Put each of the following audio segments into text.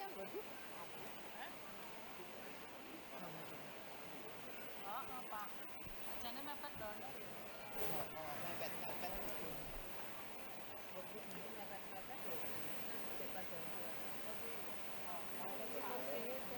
yang waduh. Oh, Pak. Ajane mepet dong. Oh, mepet-mepet gitu. Waduh, ini mepet-mepet loh. Cepat dan tapi kursinya itu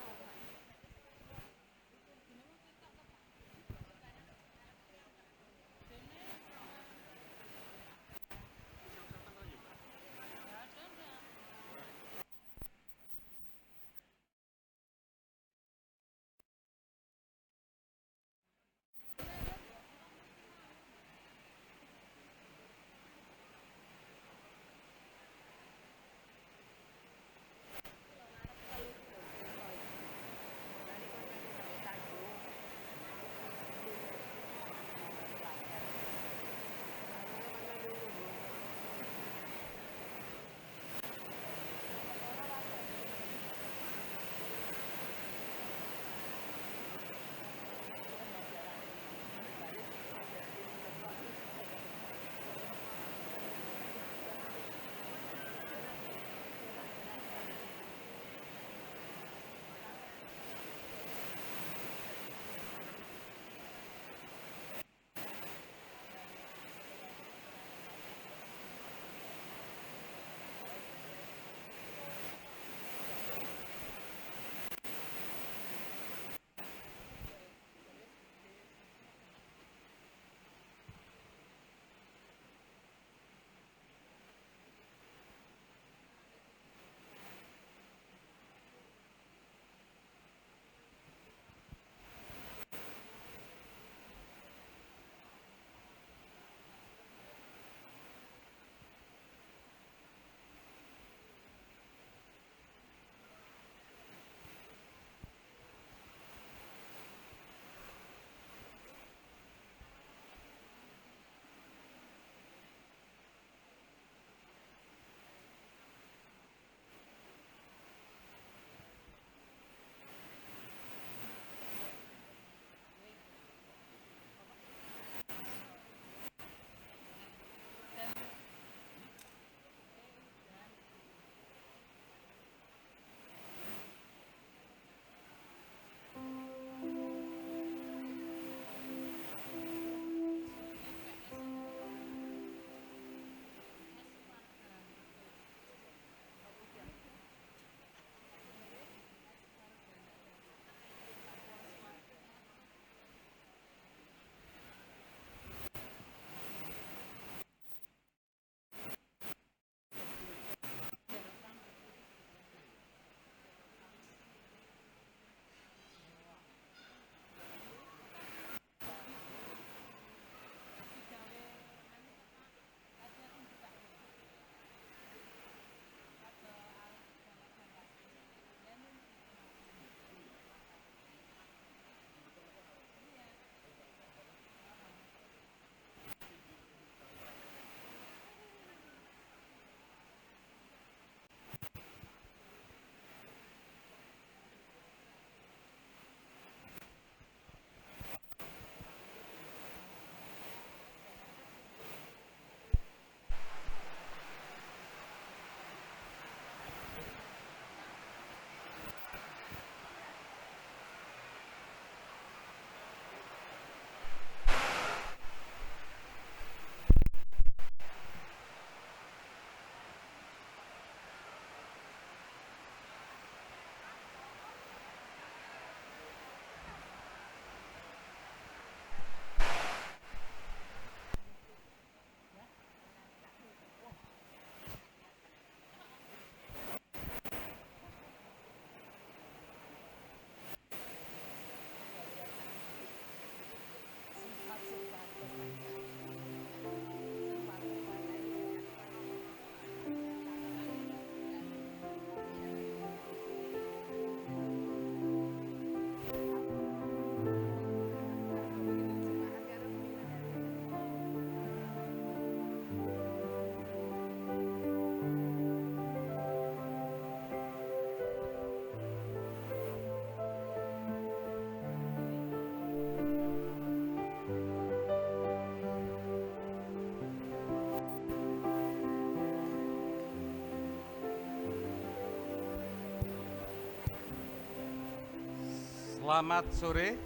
Selamat sore.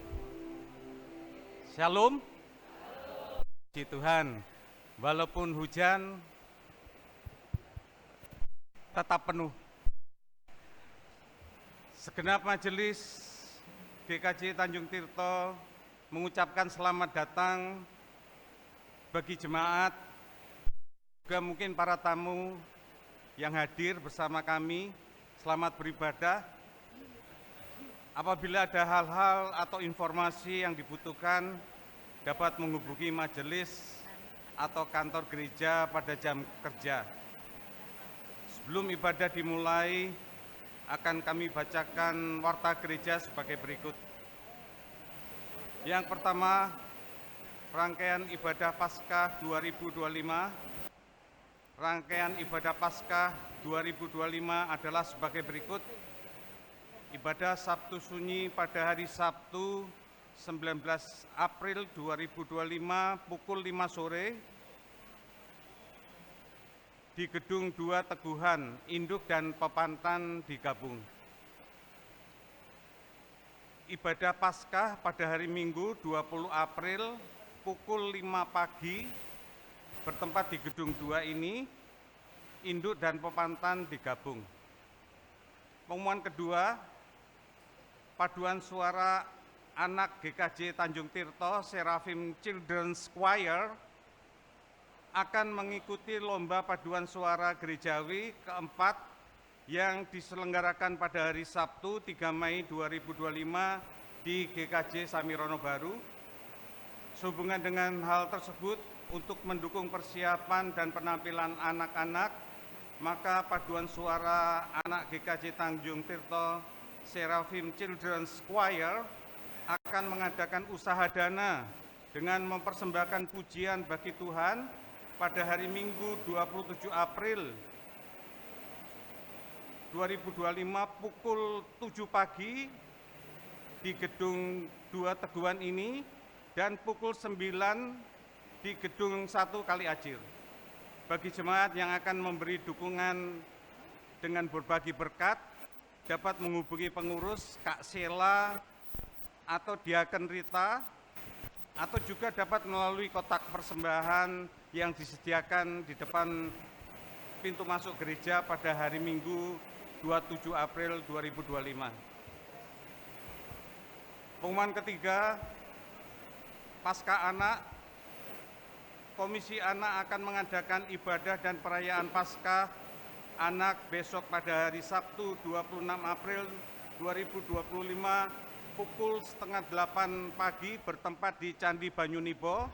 Shalom. Puji Tuhan. Walaupun hujan tetap penuh. Segenap majelis GKJ Tanjung Tirto mengucapkan selamat datang bagi jemaat, juga mungkin para tamu yang hadir bersama kami. Selamat beribadah. Apabila ada hal-hal atau informasi yang dibutuhkan, dapat menghubungi majelis atau kantor gereja pada jam kerja. Sebelum ibadah dimulai, akan kami bacakan warta gereja sebagai berikut. Yang pertama, rangkaian ibadah Paskah 2025. Rangkaian ibadah Paskah 2025 adalah sebagai berikut. Ibadah Sabtu Sunyi pada hari Sabtu 19 April 2025 pukul 5 sore di Gedung 2 Teguhan, Induk dan Pepantan digabung. Ibadah Paskah pada hari Minggu 20 April pukul 5 pagi bertempat di Gedung 2 ini, Induk dan Pepantan digabung. Pengumuman kedua, paduan suara anak GKJ Tanjung Tirto Seraphim Children's Choir akan mengikuti lomba paduan suara gerejawi keempat yang diselenggarakan pada hari Sabtu 3 Mei 2025 di GKJ Samirono Baru. Sehubungan dengan hal tersebut, untuk mendukung persiapan dan penampilan anak-anak, maka paduan suara anak GKJ Tanjung Tirto Seraphim Children's Choir akan mengadakan usaha dana dengan mempersembahkan pujian bagi Tuhan pada hari Minggu 27 April 2025 pukul 7 pagi di Gedung 2 Teguhan ini dan pukul 9 di Gedung 1 Kali Acir. Bagi jemaat yang akan memberi dukungan dengan berbagi berkat, dapat menghubungi pengurus Kak Sela atau Diaken Rita, atau juga dapat melalui kotak persembahan yang disediakan di depan pintu masuk gereja pada hari Minggu 27 April 2025. Pengumuman ketiga, Paskah Anak. Komisi Anak akan mengadakan ibadah dan perayaan Paskah Anak besok pada hari Sabtu 26 April 2025 pukul setengah 8 pagi bertempat di Candi Banyunibo.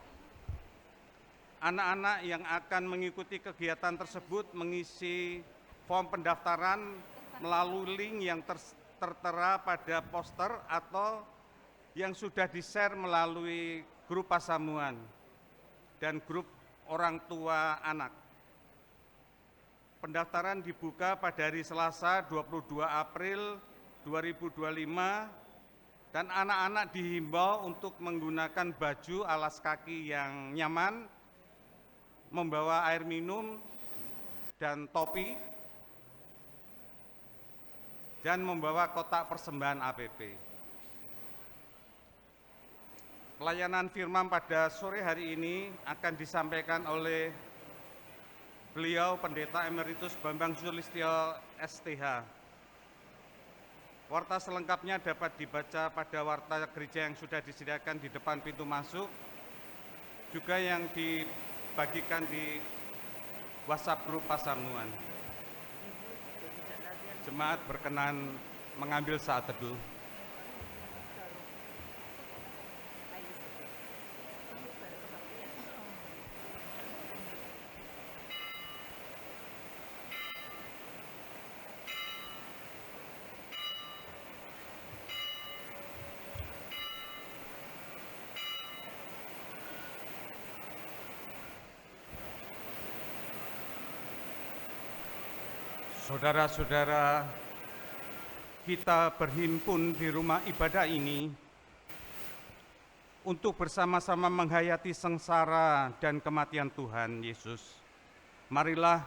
Anak-anak yang akan mengikuti kegiatan tersebut mengisi form pendaftaran melalui link yang tertera pada poster atau yang sudah di-share melalui grup Pasamuan dan grup orang tua anak. Pendaftaran dibuka pada hari Selasa 22 April 2025 dan anak-anak dihimbau untuk menggunakan baju alas kaki yang nyaman, membawa air minum dan topi, dan membawa kotak persembahan APP. Pelayanan firman pada sore hari ini akan disampaikan oleh beliau Pendeta Emeritus Bambang Sulistyo STH. Warta selengkapnya dapat dibaca pada warta gereja yang sudah disediakan di depan pintu masuk, juga yang dibagikan di WhatsApp grup Pasamuan. Jemaat berkenan mengambil saat teduh. Saudara-saudara, kita berhimpun di rumah ibadah ini untuk bersama-sama menghayati sengsara dan kematian Tuhan Yesus. Marilah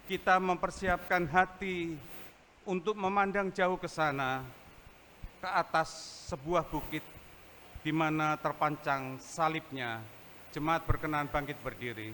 kita mempersiapkan hati untuk memandang jauh ke sana ke atas sebuah bukit di mana terpancang salibnya. Jemaat berkenan bangkit berdiri.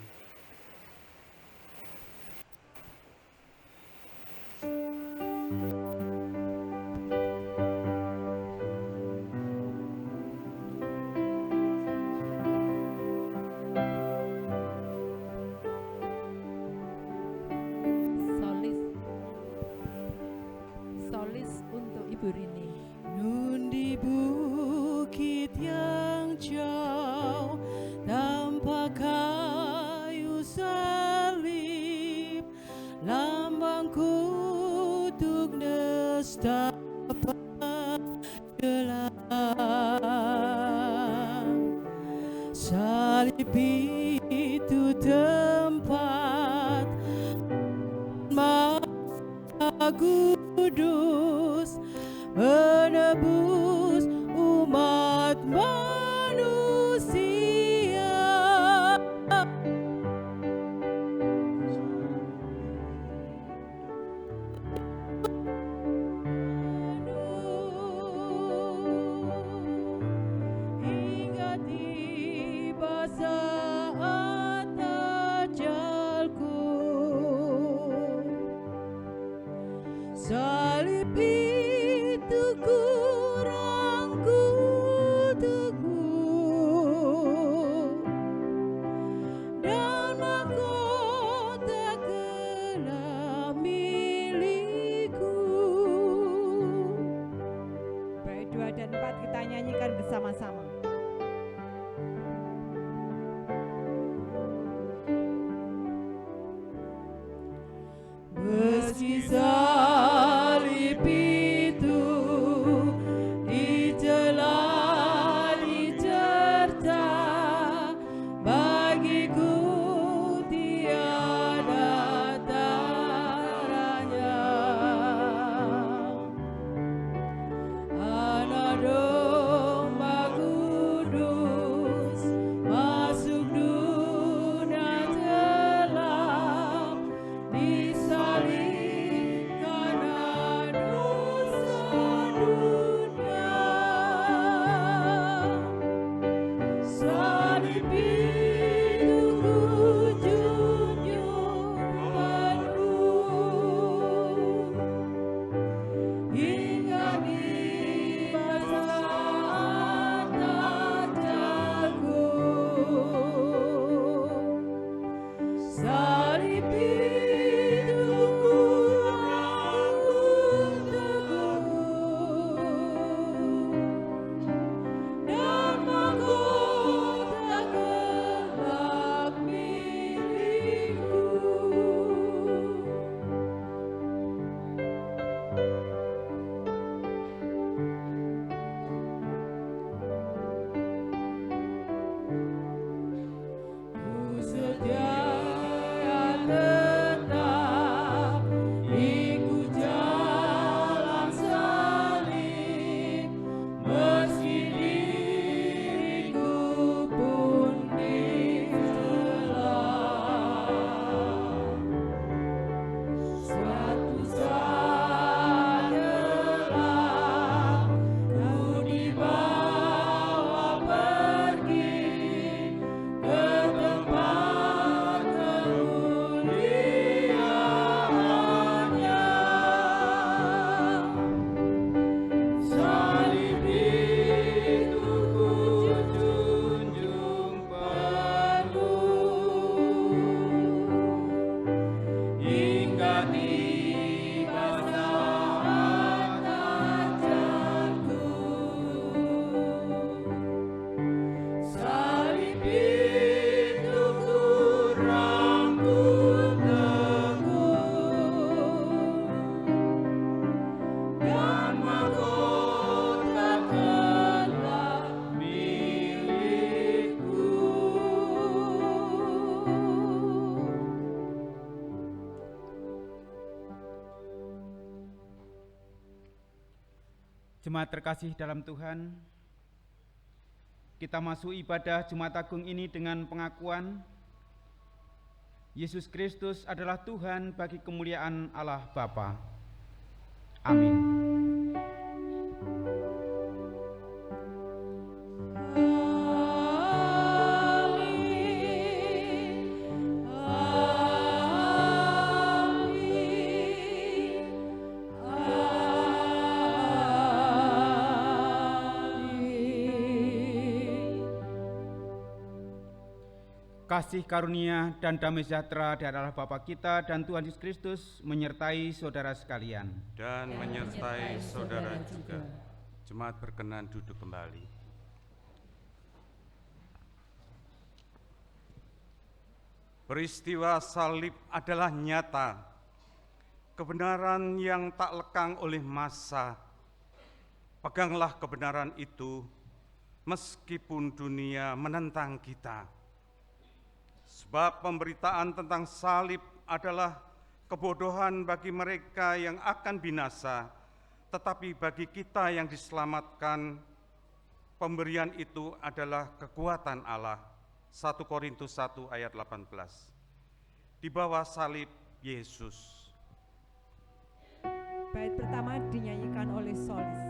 Solis untuk Ibu Rini. Nun di bukit yang jauh tanpa kayu salib, lambang kutuk nestapa gelang. Salib itu tempat Maha Kudus menebus umat manusia. Hingga tiba saat ajalku, salib itu kurang teguh, dan mahkota gelap milikku. Bait 2 dan 4 kita nyanyikan bersama-sama. Meski salib itu dicela dicerca, bagiku tiada taranya. Anak domba kudus masuk dunia gelap, disalib karena dosa dunia. Salib itu ku junjung penuh hingga tiba saat ajalku. Salib itu kurang teguh, dan mahkota gelap milikku. Ku setia tetap ikut jalan salib, meski diriku pun dicela. Suatu saat kelak ku dibawa pergi ke tempat kemuliaannya. Salib itu ku junjung penuh hingga tiba saat ajalku. Salib itu kurang teguh, dan mahkota gelap milikku. Jemaat terkasih dalam Tuhan, kita masuk ibadah Jumat Agung ini dengan pengakuan Yesus Kristus adalah Tuhan bagi kemuliaan Allah Bapa. Amin. kasih karunia dan damai sejahtera dari Allah Bapa kita dan Tuhan Yesus Kristus menyertai saudara sekalian. Dan menyertai saudara juga. Jemaat berkenan duduk kembali. Peristiwa salib adalah nyata, kebenaran yang tak lekang oleh masa. Peganglah kebenaran itu, meskipun dunia menentang kita. Sebab pemberitaan tentang salib adalah kebodohan bagi mereka yang akan binasa, tetapi bagi kita yang diselamatkan, pemberian itu adalah kekuatan Allah. 1 Korintus 1 ayat 18. Di bawah salib Yesus. Bait pertama dinyanyikan oleh solis.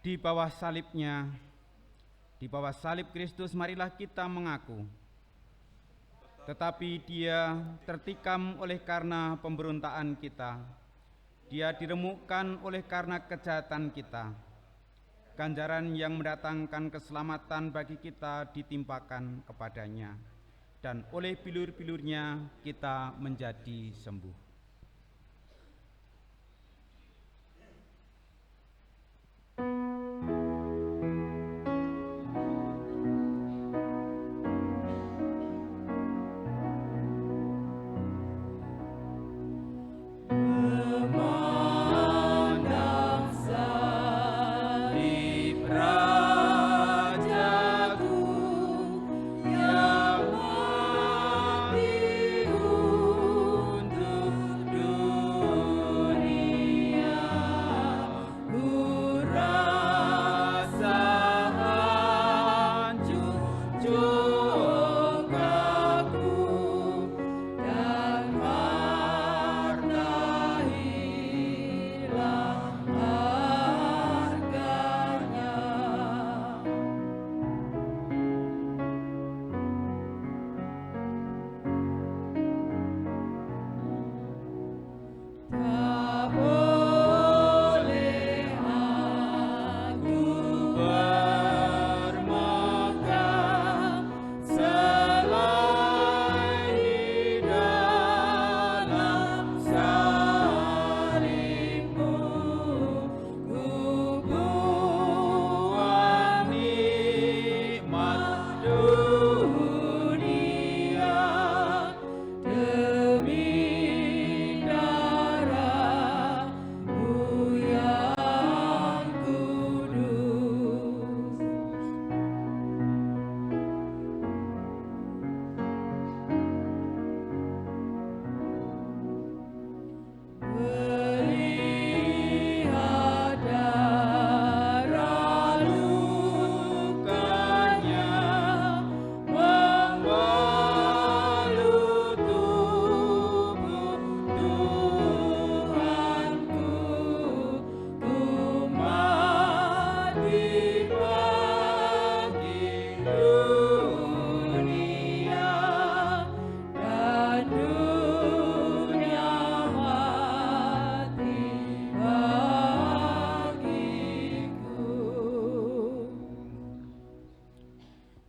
Di bawah salibnya, di bawah salib Kristus marilah kita mengaku. Tetapi dia tertikam oleh karena pemberontakan kita. Dia diremukkan oleh karena kejahatan kita. Ganjaran yang mendatangkan keselamatan bagi kita ditimpakan kepadanya. Dan oleh bilur-bilurnya kita menjadi sembuh. Memandang salib Rajaku,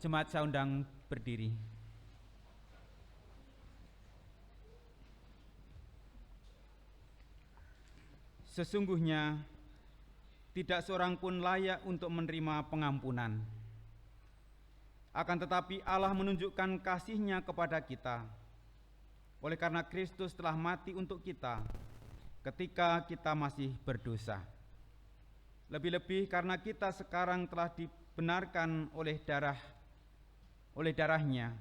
Jemaat saya undang berdiri. Sesungguhnya tidak seorang pun layak untuk menerima pengampunan. Akan tetapi Allah menunjukkan kasih-Nya kepada kita, oleh karena Kristus telah mati untuk kita ketika kita masih berdosa. Lebih-lebih karena kita sekarang telah dibenarkan oleh darah-Nya,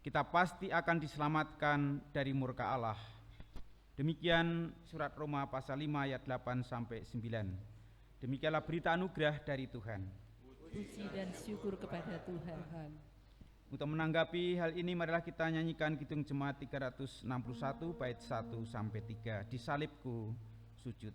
kita pasti akan diselamatkan dari murka Allah. Demikian surat Roma pasal 5 ayat 8 sampai 9. Demikianlah berita anugerah dari Tuhan. Puji dan syukur kepada Tuhan. Untuk menanggapi hal ini, marilah kita nyanyikan Kidung Jemaat 361 bait 1 sampai 3. Di salibku sujud.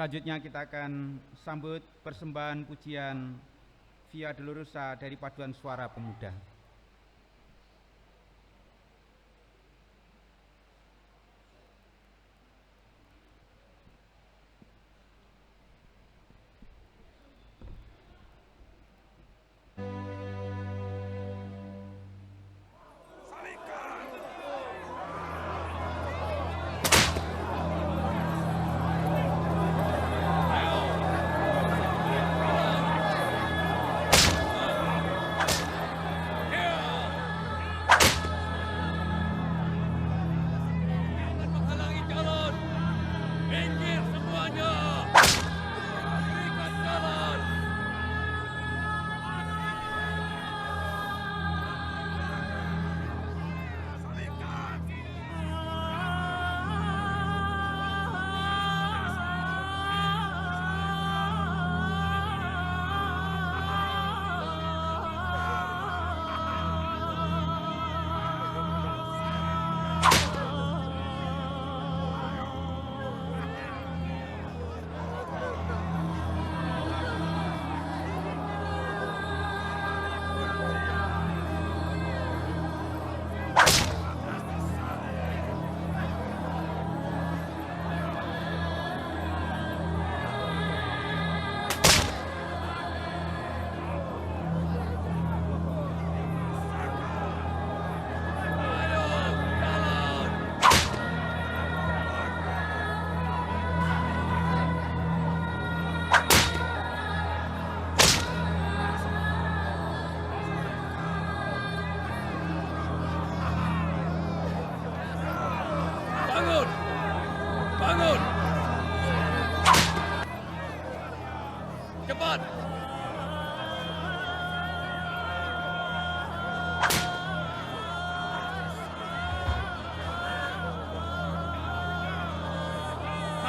Selanjutnya kita akan sambut persembahan pujian Via Dolorosa dari Paduan Suara Pemuda.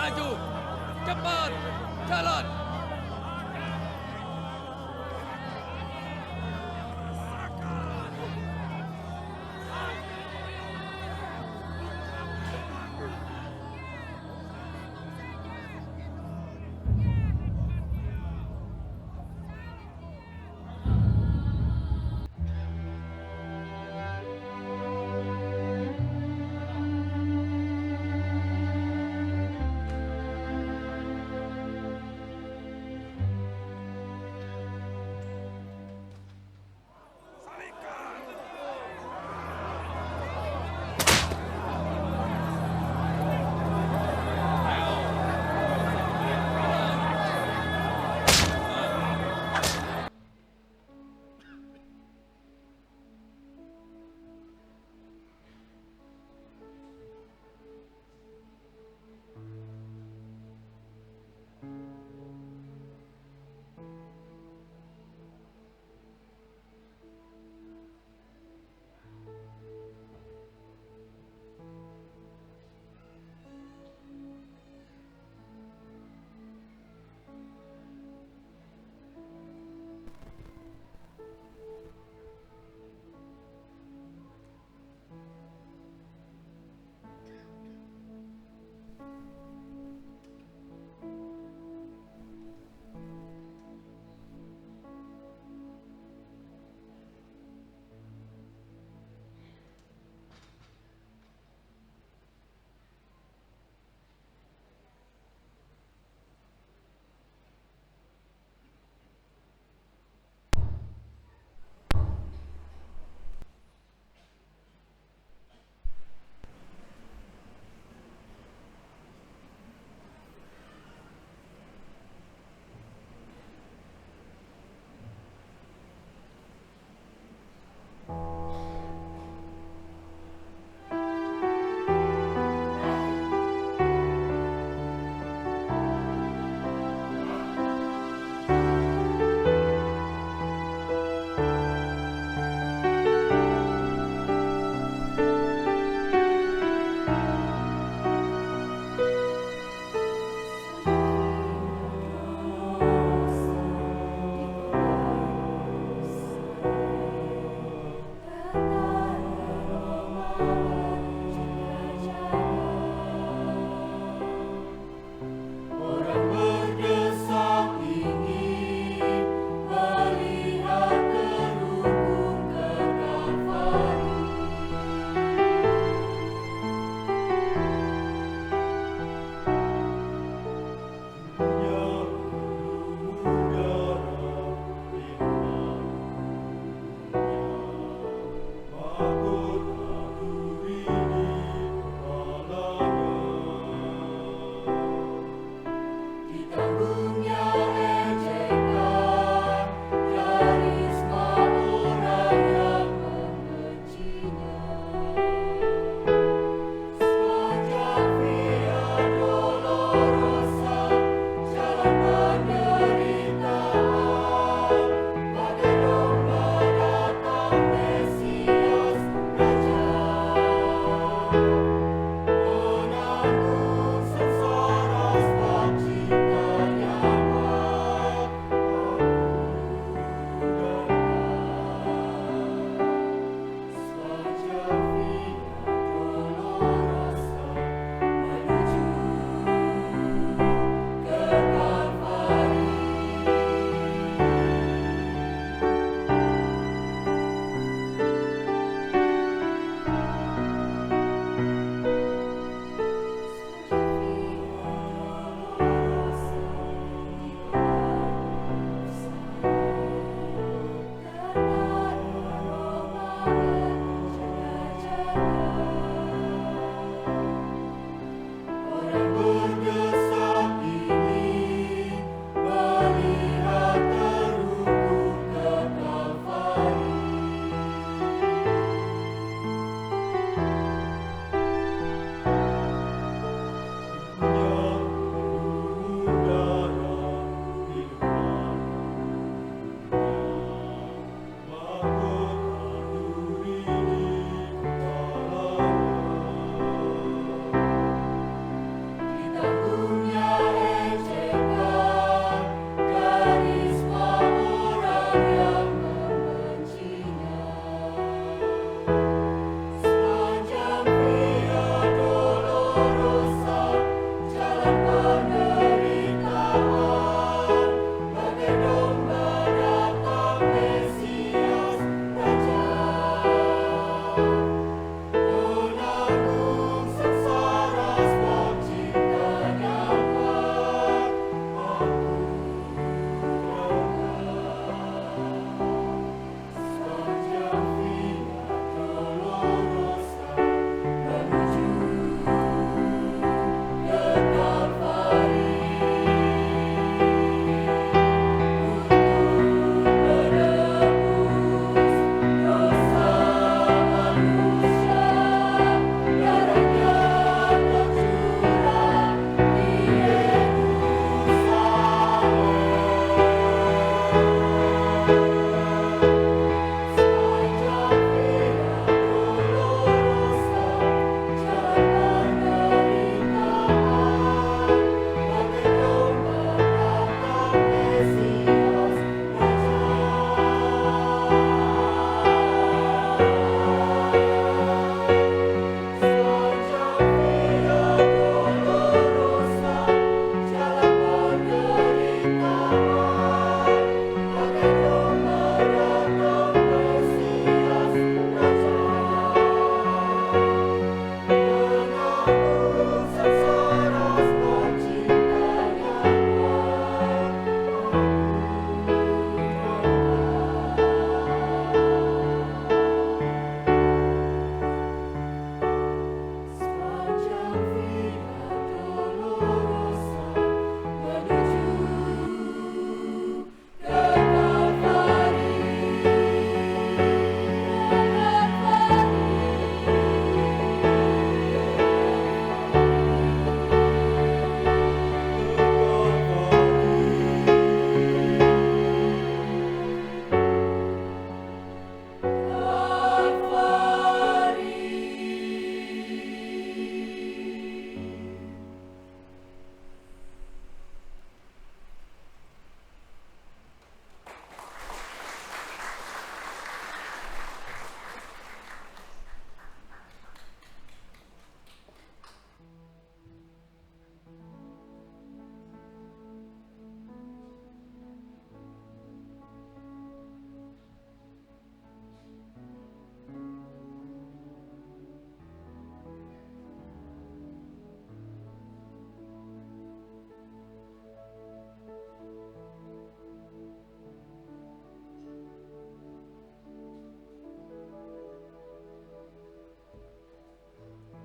Maju, cepat, jalan.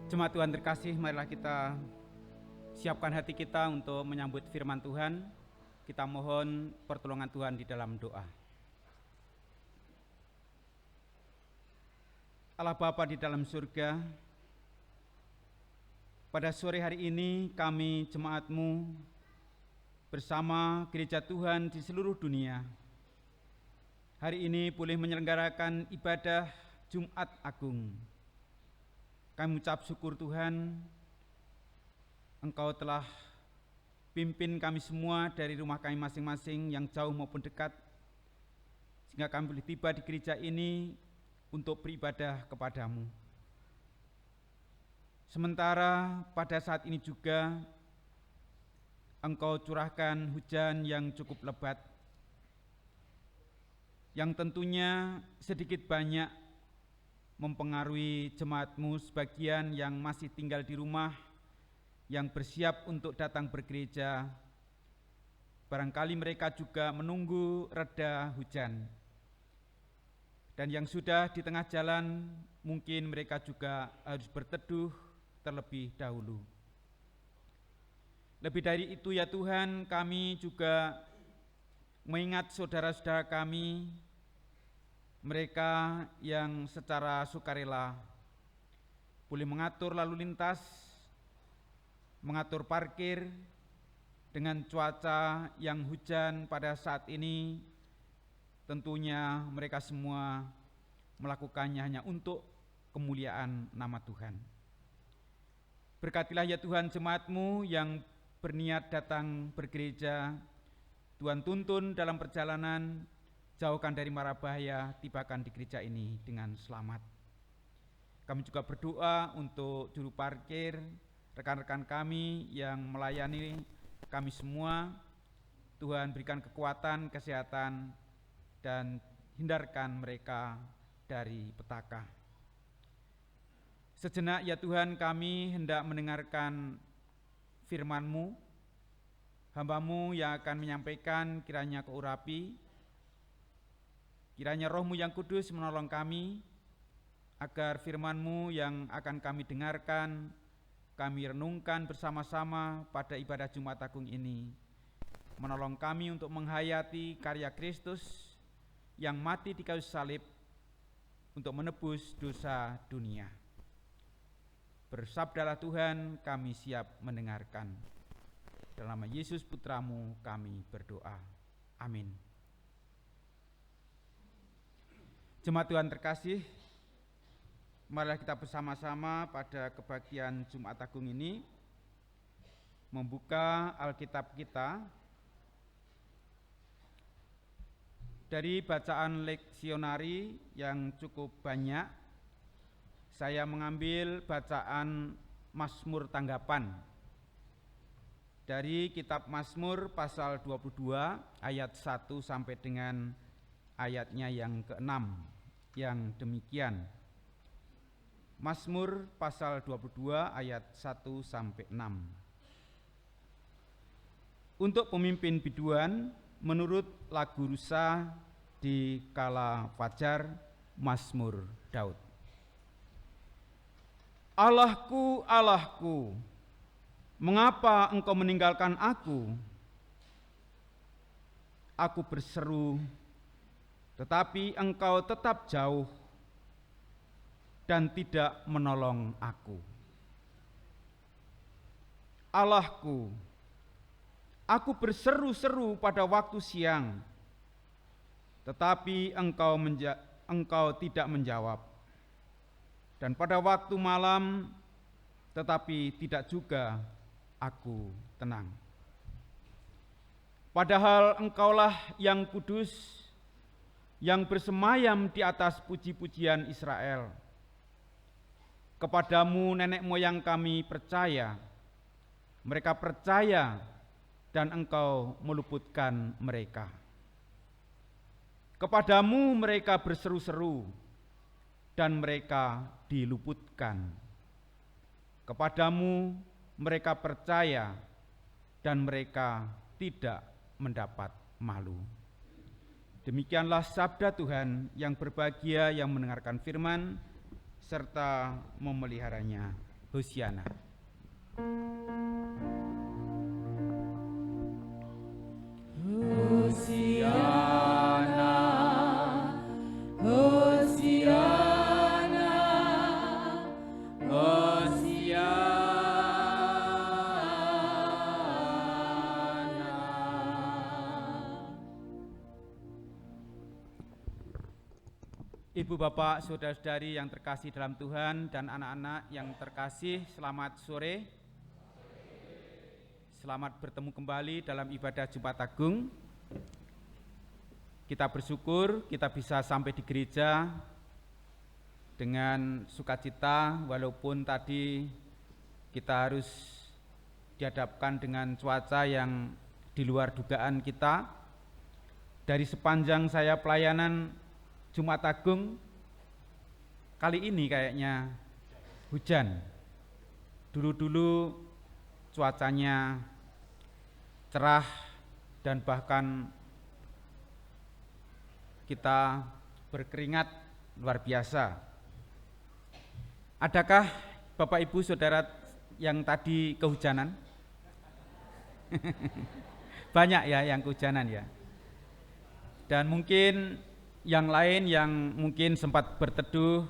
Jemaat Tuhan terkasih, marilah kita siapkan hati kita untuk menyambut firman Tuhan. Kita mohon pertolongan Tuhan di dalam doa. Allah Bapa di dalam surga, pada sore hari ini kami jemaat-Mu bersama gereja Tuhan di seluruh dunia hari ini boleh menyelenggarakan ibadah Jumat Agung. Kami ucap syukur Tuhan, Engkau telah pimpin kami semua dari rumah kami masing-masing yang jauh maupun dekat, sehingga kami boleh tiba di gereja ini untuk beribadah kepadamu. Sementara pada saat ini juga Engkau curahkan hujan yang cukup lebat, yang tentunya sedikit banyak mempengaruhi jemaat-Mu sebagian yang masih tinggal di rumah, yang bersiap untuk datang bergereja. Barangkali mereka juga menunggu reda hujan. Dan yang sudah di tengah jalan, mungkin mereka juga harus berteduh terlebih dahulu. Lebih dari itu ya Tuhan, kami juga mengingat saudara-saudara kami, mereka yang secara sukarela boleh mengatur lalu lintas, mengatur parkir dengan cuaca yang hujan pada saat ini. Tentunya mereka semua melakukannya hanya untuk kemuliaan nama Tuhan. Berkatilah ya Tuhan jemaat-Mu yang berniat datang bergereja. Tuhan tuntun dalam perjalanan, jauhkan dari mara bahaya, tibakan di gereja ini dengan selamat. Kami juga berdoa untuk juru parkir, rekan-rekan kami yang melayani kami semua. Tuhan berikan kekuatan, kesehatan, dan hindarkan mereka dari petaka. Sejenak ya Tuhan, kami hendak mendengarkan firman-Mu. Hamba-Mu yang akan menyampaikan kiranya Kau urapi. Kiranya Roh-Mu yang kudus menolong kami, agar firman-Mu yang akan kami dengarkan, kami renungkan bersama-sama pada ibadah Jumat Agung ini, menolong kami untuk menghayati karya Kristus yang mati di kayu salib untuk menebus dosa dunia. Bersabdalah Tuhan, kami siap mendengarkan. Dalam nama Yesus Putra-Mu kami berdoa. Amin. Jemaat Tuhan terkasih, marilah kita bersama-sama pada kebagian Jumat Agung ini membuka Alkitab kita dari bacaan leksionari yang cukup banyak. Saya mengambil bacaan Mazmur Tanggapan dari kitab Mazmur pasal 22 ayat 1 sampai dengan ayatnya yang ke-6 yang demikian. Mazmur pasal 22 ayat 1 sampai 6. Untuk pemimpin biduan menurut lagu rusa di kala fajar, Mazmur Daud. Allahku, Allahku, mengapa engkau meninggalkan aku? Aku berseru, tetapi engkau tetap jauh dan tidak menolong aku. Allahku, aku berseru-seru pada waktu siang, tetapi engkau tidak menjawab. Dan pada waktu malam, tetapi tidak juga aku tenang. Padahal engkaulah yang kudus, yang bersemayam di atas puji-pujian Israel. Kepadamu nenek moyang kami percaya, mereka percaya dan engkau meluputkan mereka. Kepadamu mereka berseru-seru dan mereka diluputkan. Kepadamu mereka percaya dan mereka tidak mendapat malu. Demikianlah sabda Tuhan, yang berbahagia yang mendengarkan firman serta memeliharanya. Hosiana. Ibu bapak, saudara-saudari yang terkasih dalam Tuhan dan anak-anak yang terkasih, selamat sore. Selamat bertemu kembali dalam ibadah Jumat Agung. Kita bersyukur kita bisa sampai di gereja dengan sukacita, walaupun tadi kita harus dihadapkan dengan cuaca yang di luar dugaan kita. Dari sepanjang saya pelayanan Jumat Agung, kali ini kayaknya hujan. Dulu-dulu cuacanya cerah dan bahkan kita berkeringat luar biasa. Adakah Bapak Ibu Saudara yang tadi kehujanan? Banyak ya yang kehujanan ya. Dan mungkin yang lain yang mungkin sempat berteduh,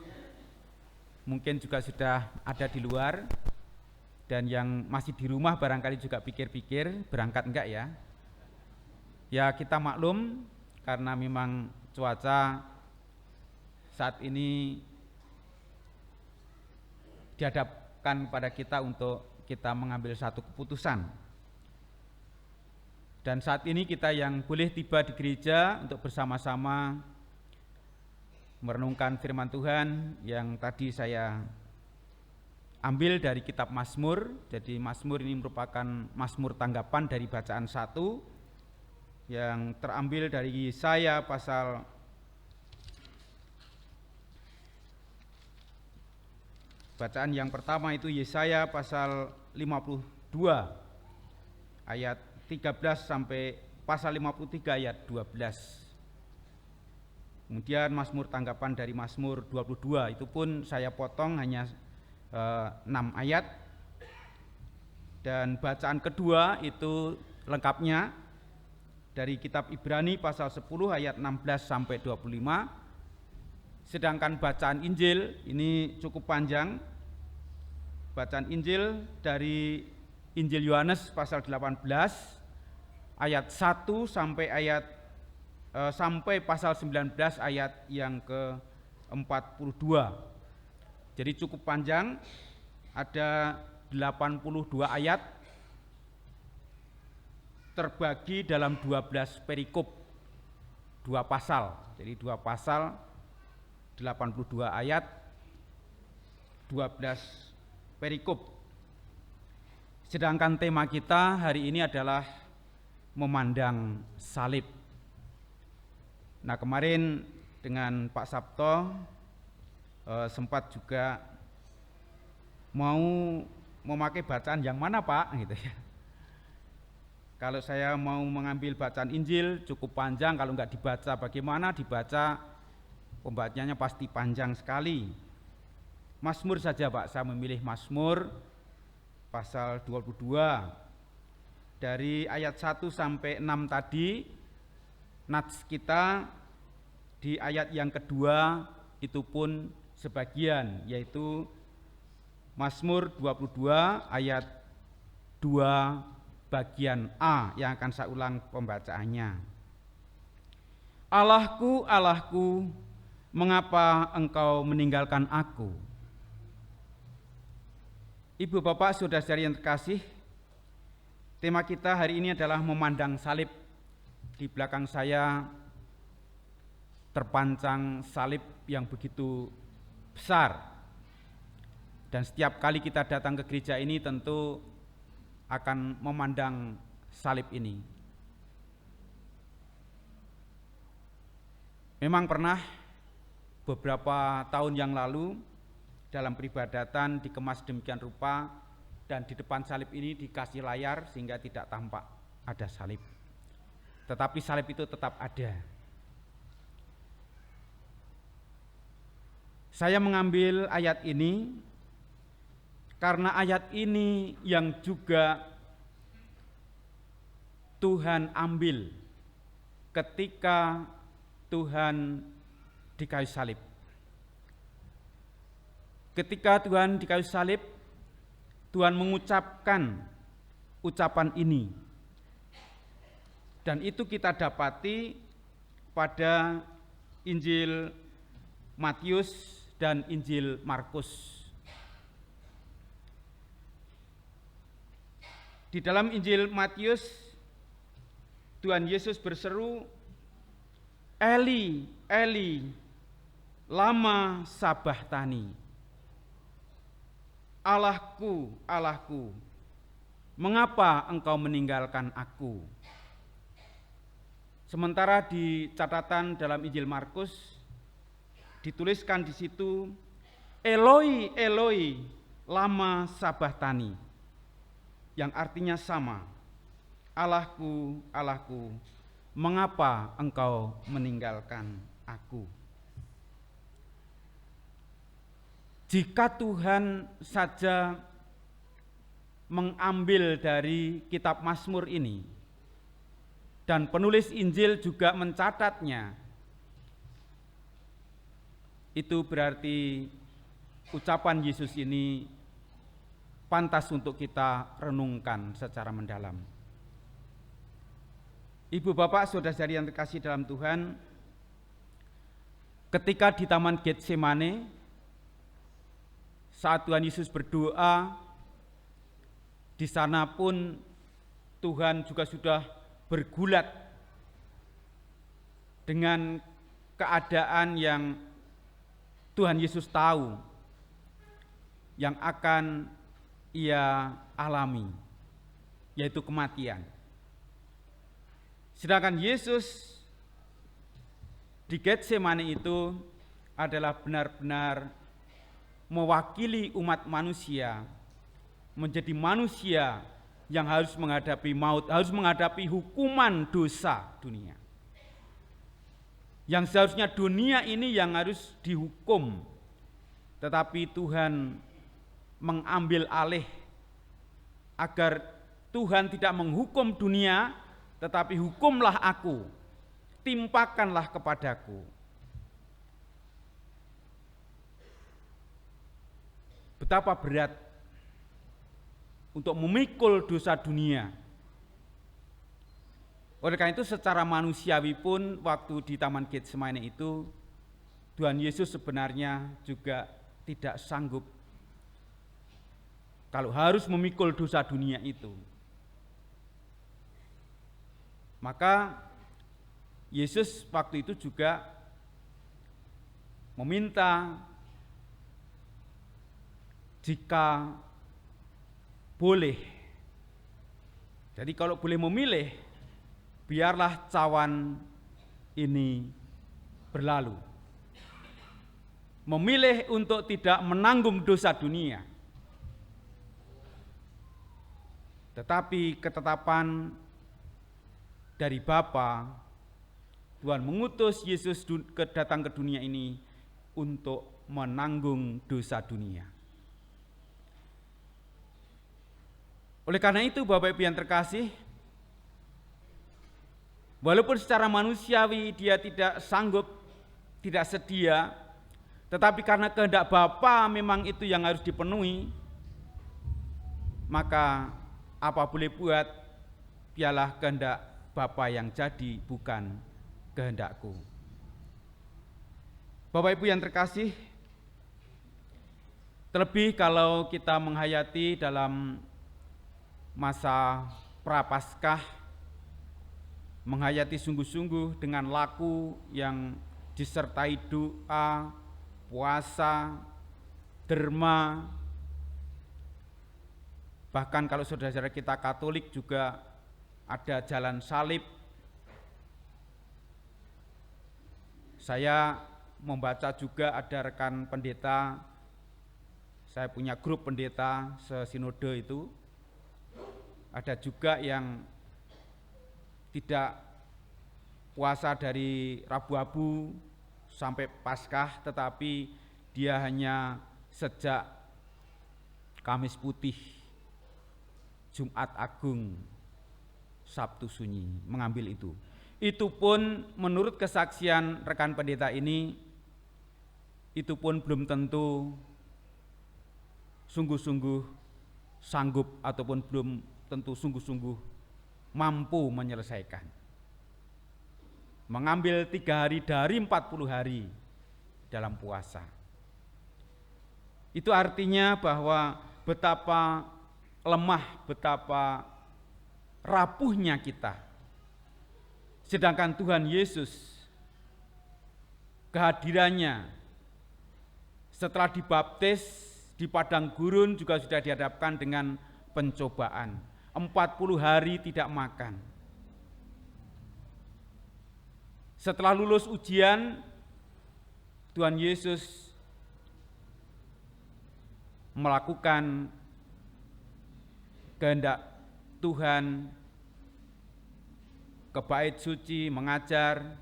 mungkin juga sudah ada di luar, dan yang masih di rumah barangkali juga pikir-pikir berangkat enggak ya. Ya kita maklum karena memang cuaca saat ini dihadapkan pada kita untuk kita mengambil satu keputusan. Dan saat ini kita yang boleh tiba di gereja untuk bersama-sama merenungkan firman Tuhan yang tadi saya ambil dari kitab Mazmur. Jadi Mazmur ini merupakan Mazmur tanggapan dari bacaan 1 yang terambil dari Yesaya pasal bacaan yang pertama itu Yesaya pasal 52 ayat 13 sampai pasal 53 ayat 12. Kemudian Mazmur tanggapan dari Mazmur 22 itu pun saya potong hanya 6 ayat. Dan bacaan kedua itu lengkapnya dari kitab Ibrani pasal 10 ayat 16 sampai 25. Sedangkan bacaan Injil ini cukup panjang. Bacaan Injil dari Injil Yohanes pasal 18 ayat 1 sampai pasal 19 ayat yang ke-42. Jadi cukup panjang, ada 82 ayat terbagi dalam 12 perikop, 2 pasal. Jadi 2 pasal 82 ayat, 12 perikop. Sedangkan tema kita hari ini adalah memandang salib. Nah, kemarin dengan Pak Sabto sempat juga mau memakai bacaan yang mana Pak gitu ya. Kalau saya mau mengambil bacaan Injil cukup panjang, kalau enggak dibaca bagaimana? Dibaca pembacanya pasti panjang sekali. Mazmur saja Pak, saya memilih Mazmur pasal 22 dari ayat 1 sampai 6 tadi. Nats kita di ayat yang kedua itu pun sebagian, yaitu Mazmur 22 ayat 2 bagian A yang akan saya ulang pembacaannya. Allahku, Allahku, mengapa engkau meninggalkan aku? Ibu bapak saudara-saudari yang terkasih, tema kita hari ini adalah memandang salib. Di belakang saya terpancang salib yang begitu besar. Dan setiap kali kita datang ke gereja ini tentu akan memandang salib ini. Memang pernah beberapa tahun yang lalu dalam peribadatan dikemas demikian rupa dan di depan salib ini dikasih layar sehingga tidak tampak ada salib. Tetapi salib itu tetap ada. Saya mengambil ayat ini karena ayat ini yang juga Tuhan ambil ketika Tuhan di kayu salib. Ketika Tuhan di kayu salib, Tuhan mengucapkan ucapan ini. Dan itu kita dapati pada Injil Matius dan Injil Markus. Di dalam Injil Matius, Tuhan Yesus berseru, Eli, Eli, lama sabachthani. Allahku, Allahku, mengapa engkau meninggalkan aku? Sementara di catatan dalam Injil Markus dituliskan di situ, Eloi, Eloi, lama sabachthani, yang artinya sama, Allahku, Allahku, mengapa engkau meninggalkan aku? Jika Tuhan saja mengambil dari kitab Mazmur ini, dan penulis Injil juga mencatatnya, itu berarti ucapan Yesus ini pantas untuk kita renungkan secara mendalam. Ibu, bapak, saudara-saudari yang terkasih dalam Tuhan, ketika di Taman Getsemane, saat Tuhan Yesus berdoa, di sana pun Tuhan juga sudah bergulat dengan keadaan yang Tuhan Yesus tahu yang akan ia alami, yaitu kematian. Sedangkan Yesus di Getsemane itu adalah benar-benar mewakili umat manusia, menjadi manusia yang harus menghadapi maut, harus menghadapi hukuman dosa dunia. Yang seharusnya dunia ini yang harus dihukum, tetapi Tuhan mengambil alih agar Tuhan tidak menghukum dunia, tetapi hukumlah aku, timpakanlah kepadaku. Betapa berat untuk memikul dosa dunia. Oleh karena itu secara manusiawi pun waktu di Taman Getsemane itu, Tuhan Yesus sebenarnya juga tidak sanggup kalau harus memikul dosa dunia itu. Maka Yesus waktu itu juga meminta jika boleh. Jadi kalau boleh memilih, biarlah cawan ini berlalu. Memilih untuk tidak menanggung dosa dunia. Tetapi ketetapan dari Bapa, Tuhan mengutus Yesus datang ke dunia ini untuk menanggung dosa dunia. Oleh karena itu Bapak Ibu yang terkasih, walaupun secara manusiawi dia tidak sanggup, tidak sedia, tetapi karena kehendak Bapa memang itu yang harus dipenuhi, maka apa boleh buat, biarlah kehendak Bapa yang jadi, bukan kehendakku. Bapak Ibu yang terkasih, terlebih kalau kita menghayati dalam masa Prapaskah, menghayati sungguh-sungguh dengan laku yang disertai doa, puasa, derma. Bahkan kalau saudara-saudara kita Katolik juga ada jalan salib. Saya membaca juga ada rekan pendeta, saya punya grup pendeta sesinode itu, ada juga yang tidak puasa dari Rabu-Abu sampai Paskah, tetapi dia hanya sejak Kamis Putih, Jumat Agung, Sabtu Sunyi, mengambil itu. Itu pun menurut kesaksian rekan pendeta ini, itu pun belum tentu sungguh-sungguh sanggup ataupun belum tentu sungguh-sungguh mampu menyelesaikan. Mengambil 3 hari dari 40 hari dalam puasa. Itu artinya bahwa betapa lemah, betapa rapuhnya kita. Sedangkan Tuhan Yesus, kehadirannya setelah dibaptis di padang gurun juga sudah dihadapkan dengan pencobaan. 40 hari tidak makan. Setelah lulus ujian, Tuhan Yesus melakukan kehendak Tuhan, ke bait suci, mengajar,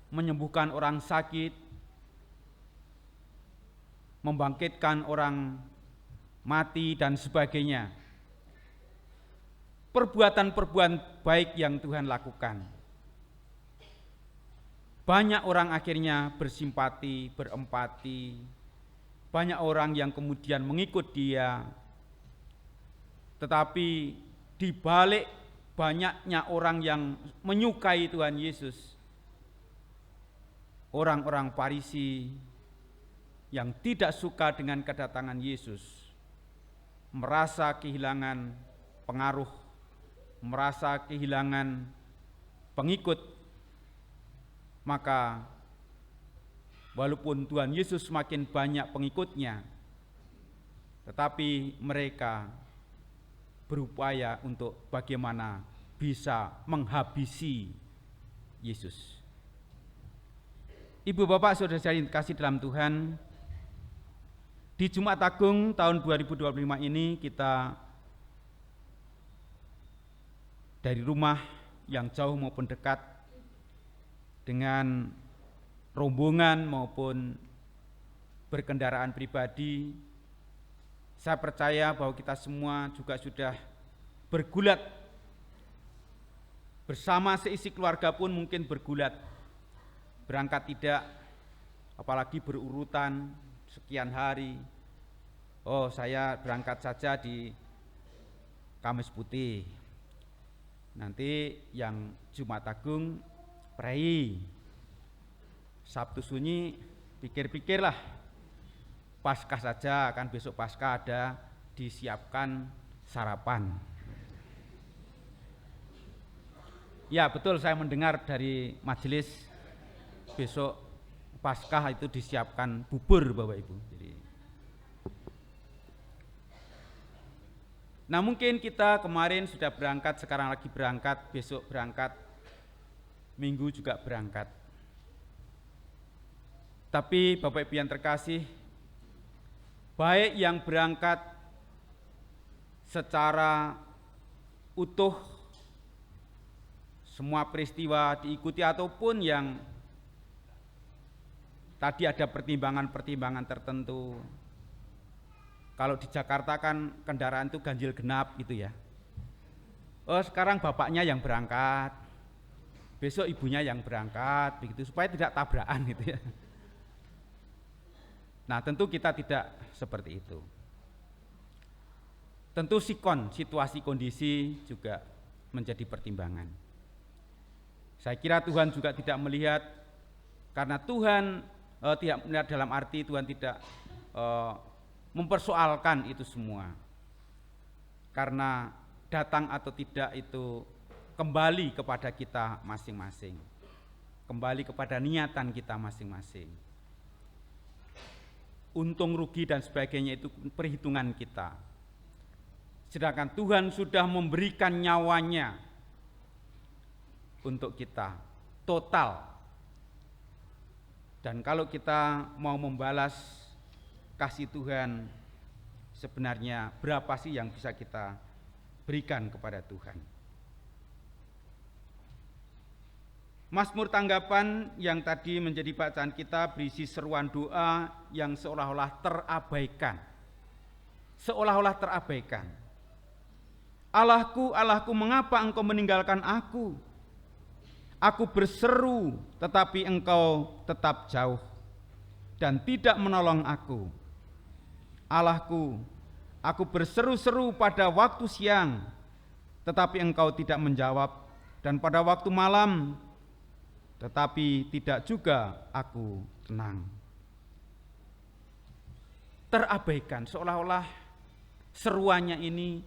menyembuhkan orang sakit, membangkitkan orang mati dan sebagainya. Perbuatan-perbuatan baik yang Tuhan lakukan. Banyak orang akhirnya bersimpati, berempati. Banyak orang yang kemudian mengikut dia. Tetapi di balik banyaknya orang yang menyukai Tuhan Yesus, orang-orang Farisi yang tidak suka dengan kedatangan Yesus, merasa kehilangan pengaruh, merasa kehilangan pengikut, maka walaupun Tuhan Yesus semakin banyak pengikutnya, tetapi mereka berupaya untuk bagaimana bisa menghabisi Yesus. Ibu bapak saudara-saudari kasih dalam Tuhan, di Jumat Agung tahun 2025 ini kita dari rumah yang jauh maupun dekat, dengan rombongan maupun berkendaraan pribadi, saya percaya bahwa kita semua juga sudah bergulat bersama seisi keluarga pun mungkin bergulat, berangkat tidak, apalagi berurutan sekian hari. Oh, saya berangkat saja di Kamis Putih, nanti yang Jumat Agung prei, Sabtu Sunyi pikir-pikirlah, Paskah saja, kan besok Paskah ada disiapkan sarapan. Ya betul, saya mendengar dari majelis besok Paskah itu disiapkan bubur Bapak Ibu. Nah mungkin kita kemarin sudah berangkat, sekarang lagi berangkat, besok berangkat, Minggu juga berangkat. Tapi Bapak Ibu yang terkasih, baik yang berangkat secara utuh, semua peristiwa diikuti, ataupun yang tadi ada pertimbangan-pertimbangan tertentu. Kalau di Jakarta kan kendaraan itu ganjil genap gitu ya. Oh sekarang bapaknya yang berangkat, besok ibunya yang berangkat, begitu supaya tidak tabrakan gitu ya. Nah tentu kita tidak seperti itu. Tentu sikon, situasi kondisi juga menjadi pertimbangan. Saya kira Tuhan juga tidak melihat, karena Tuhan tidak melihat dalam arti Tuhan tidak mempersoalkan itu semua. Karena datang atau tidak itu kembali kepada kita masing-masing. Kembali kepada niatan kita masing-masing. Untung rugi dan sebagainya itu perhitungan kita. Sedangkan Tuhan sudah memberikan nyawanya untuk kita total. Dan kalau kita mau membalas kasih Tuhan, sebenarnya berapa sih yang bisa kita berikan kepada Tuhan? Mazmur tanggapan yang tadi menjadi bacaan kita berisi seruan doa yang seolah-olah terabaikan. seolah-olah terabaikan. Allahku, Allahku, mengapa engkau meninggalkan aku? Aku berseru, tetapi engkau tetap jauh dan tidak menolong aku. Allahku, aku berseru-seru pada waktu siang, tetapi engkau tidak menjawab, dan pada waktu malam, tetapi tidak juga aku tenang. Terabaikan, seolah-olah seruannya ini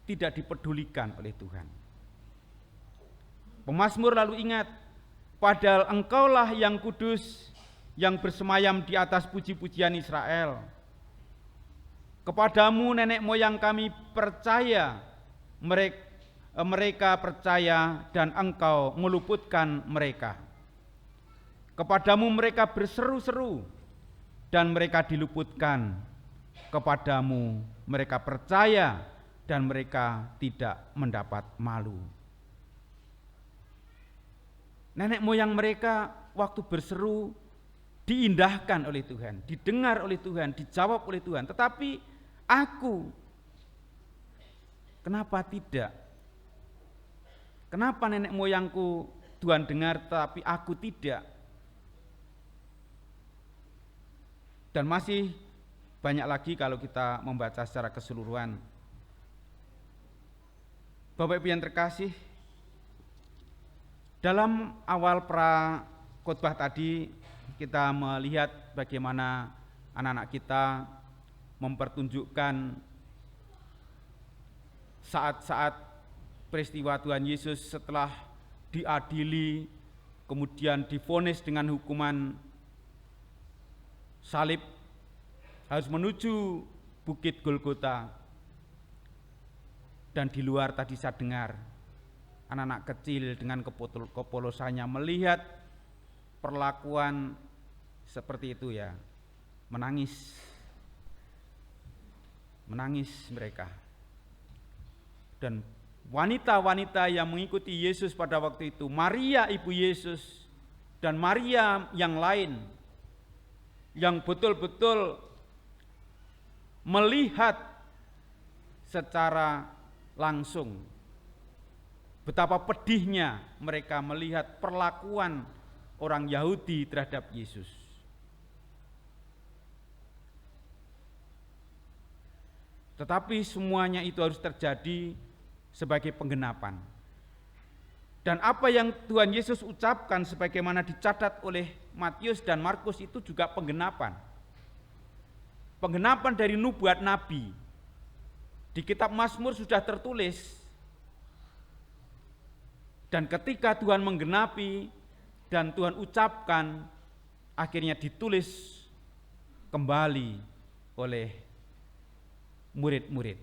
tidak dipedulikan oleh Tuhan. Pemazmur lalu ingat, padahal engkaulah yang kudus, yang bersemayam di atas puji-pujian Israel. Kepadamu nenek moyang kami percaya, mereka percaya dan engkau meluputkan mereka. Kepadamu mereka berseru-seru dan mereka diluputkan. Kepadamu mereka percaya dan mereka tidak mendapat malu. Nenek moyang mereka waktu berseru diindahkan oleh Tuhan, didengar oleh Tuhan, dijawab oleh Tuhan. Tetapi aku, kenapa tidak? Kenapa nenek moyangku Tuhan dengar tetapi aku tidak? Dan masih banyak lagi kalau kita membaca secara keseluruhan. Bapak Ibu yang terkasih, dalam awal khotbah tadi kita melihat bagaimana anak-anak kita mempertunjukkan saat-saat peristiwa Tuhan Yesus setelah diadili, kemudian divonis dengan hukuman salib, harus menuju Bukit Golgota. Dan di luar tadi saya dengar anak-anak kecil dengan kepolosannya melihat perlakuan seperti itu ya, menangis mereka. Dan wanita-wanita yang mengikuti Yesus pada waktu itu, Maria ibu Yesus dan Maria yang lain, yang betul-betul melihat secara langsung betapa pedihnya mereka melihat perlakuan orang Yahudi terhadap Yesus. Tetapi semuanya itu harus terjadi sebagai penggenapan. Dan apa yang Tuhan Yesus ucapkan sebagaimana dicatat oleh Matius dan Markus itu juga penggenapan. Penggenapan dari nubuat nabi. Di kitab Mazmur sudah tertulis. Dan ketika Tuhan menggenapi dan Tuhan ucapkan, akhirnya ditulis kembali oleh murid-murid.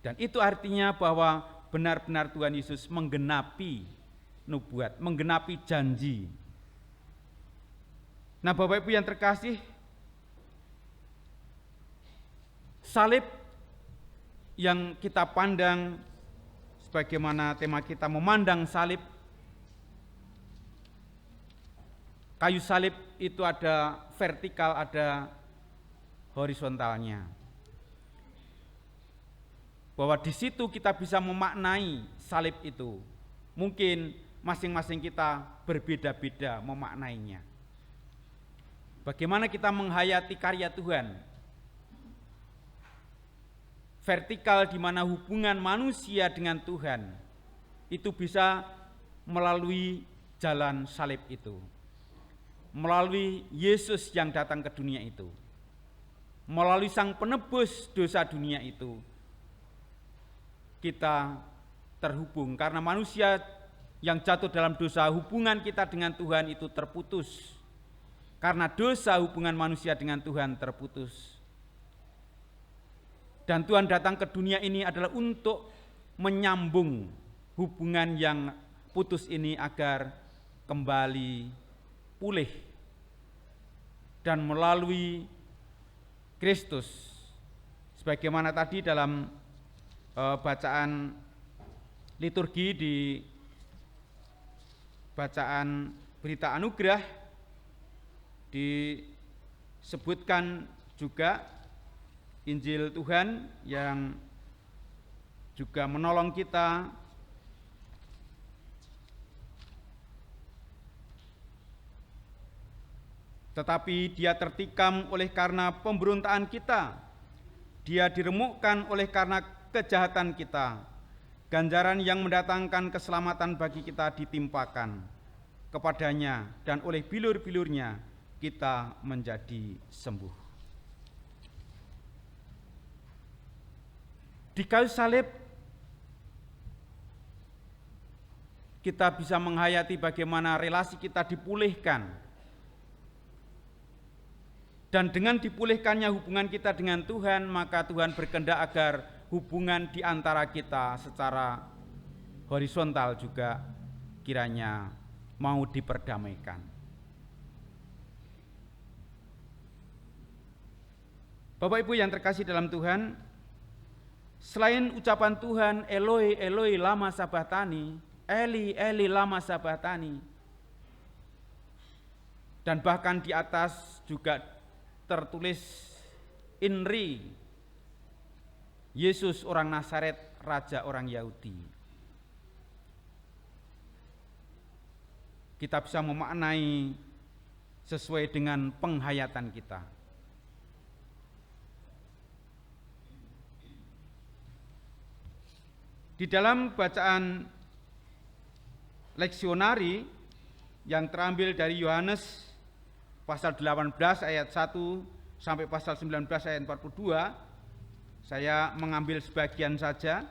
Dan itu artinya bahwa benar-benar Tuhan Yesus menggenapi nubuat, menggenapi janji. Nah, Bapak Ibu yang terkasih, salib yang kita pandang sebagaimana tema kita memandang salib, kayu salib itu ada vertikal, ada horizontalnya. Bahwa di situ kita bisa memaknai salib itu. Mungkin masing-masing kita berbeda-beda memaknainya. Bagaimana kita menghayati karya Tuhan? Vertikal di mana hubungan manusia dengan Tuhan itu bisa melalui jalan salib itu. Melalui Yesus yang datang ke dunia itu. Melalui Sang Penebus dosa dunia itu. Kita terhubung karena manusia yang jatuh dalam dosa, hubungan kita dengan Tuhan itu terputus. Karena dosa, hubungan manusia dengan Tuhan terputus. Dan Tuhan datang ke dunia ini adalah untuk menyambung hubungan yang putus ini agar kembali pulih. Dan melalui Kristus, sebagaimana tadi dalam bacaan liturgi di bacaan berita anugerah disebutkan juga Injil Tuhan yang juga menolong kita tetapi dia tertikam oleh karena pemberontakan kita, dia diremukkan oleh karena kejahatan kita, ganjaran yang mendatangkan keselamatan bagi kita ditimpakan kepadanya, dan oleh bilur-bilurnya kita menjadi sembuh. Di kayu salib kita bisa menghayati bagaimana relasi kita dipulihkan. Dan dengan dipulihkannya hubungan kita dengan Tuhan, maka Tuhan berkehendak agar hubungan di antara kita secara horizontal juga kiranya mau diperdamaikan. Bapak Ibu yang terkasih dalam Tuhan, selain ucapan Tuhan Eloi Eloi lama sabachthani, Eli Eli lama sabachthani, dan bahkan di atas juga tertulis Inri, Yesus orang Nazaret, Raja orang Yahudi. Kita bisa memaknai sesuai dengan penghayatan kita. Di dalam bacaan leksionari yang terambil dari Yohanes pasal 18 ayat 1 sampai pasal 19 ayat 42, saya mengambil sebagian saja.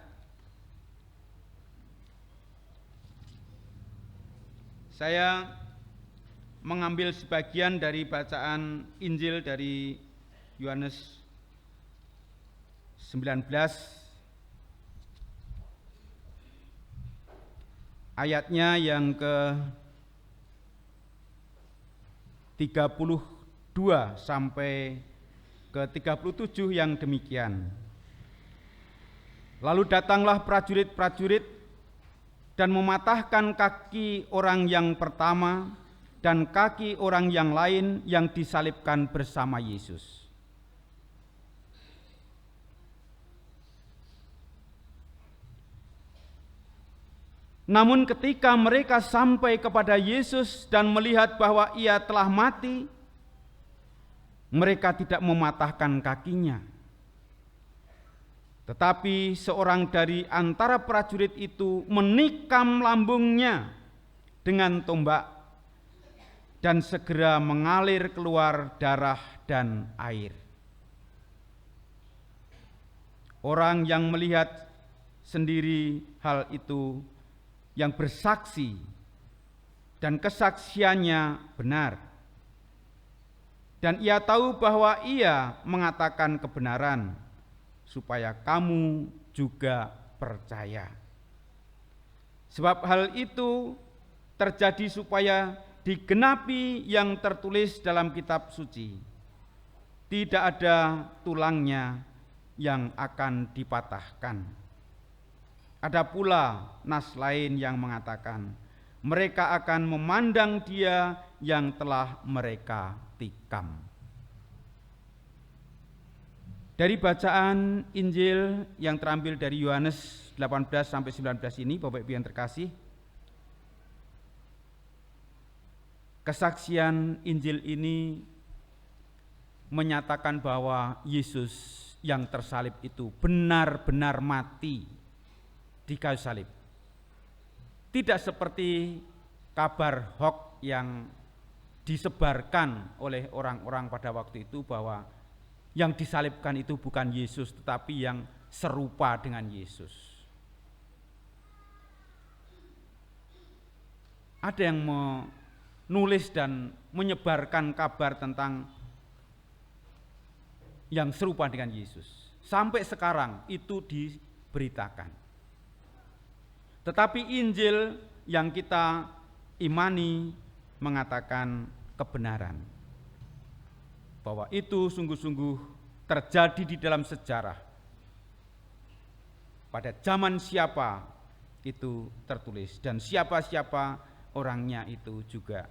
Saya mengambil sebagian dari bacaan Injil dari Yohanes 19 ayatnya yang ke-32 sampai ke-37 yang demikian. Lalu datanglah prajurit-prajurit dan mematahkan kaki orang yang pertama dan kaki orang yang lain yang disalibkan bersama Yesus. Namun ketika mereka sampai kepada Yesus dan melihat bahwa ia telah mati, mereka tidak mematahkan kakinya. Tetapi seorang dari antara prajurit itu menikam lambungnya dengan tombak, dan segera mengalir keluar darah dan air. Orang yang melihat sendiri hal itu, yang bersaksi dan kesaksiannya benar, dan ia tahu bahwa ia mengatakan kebenaran, supaya kamu juga percaya. Sebab hal itu terjadi supaya digenapi yang tertulis dalam kitab suci, tidak ada tulangnya yang akan dipatahkan. Ada pula nas lain yang mengatakan, mereka akan memandang dia yang telah mereka tikam. Dari bacaan Injil yang terambil dari Yohanes 18 sampai 19 ini, Bapak Ibu yang terkasih, kesaksian Injil ini menyatakan bahwa Yesus yang tersalib itu benar-benar mati di kayu salib. Tidak seperti kabar hoax yang disebarkan oleh orang-orang pada waktu itu bahwa yang disalibkan itu bukan Yesus tetapi yang serupa dengan Yesus. Ada yang menulis dan menyebarkan kabar tentang yang serupa dengan Yesus. Sampai sekarang itu diberitakan. Tetapi Injil yang kita imani mengatakan kebenaran, bahwa itu sungguh-sungguh terjadi di dalam sejarah. Pada zaman siapa itu tertulis, dan siapa-siapa orangnya itu juga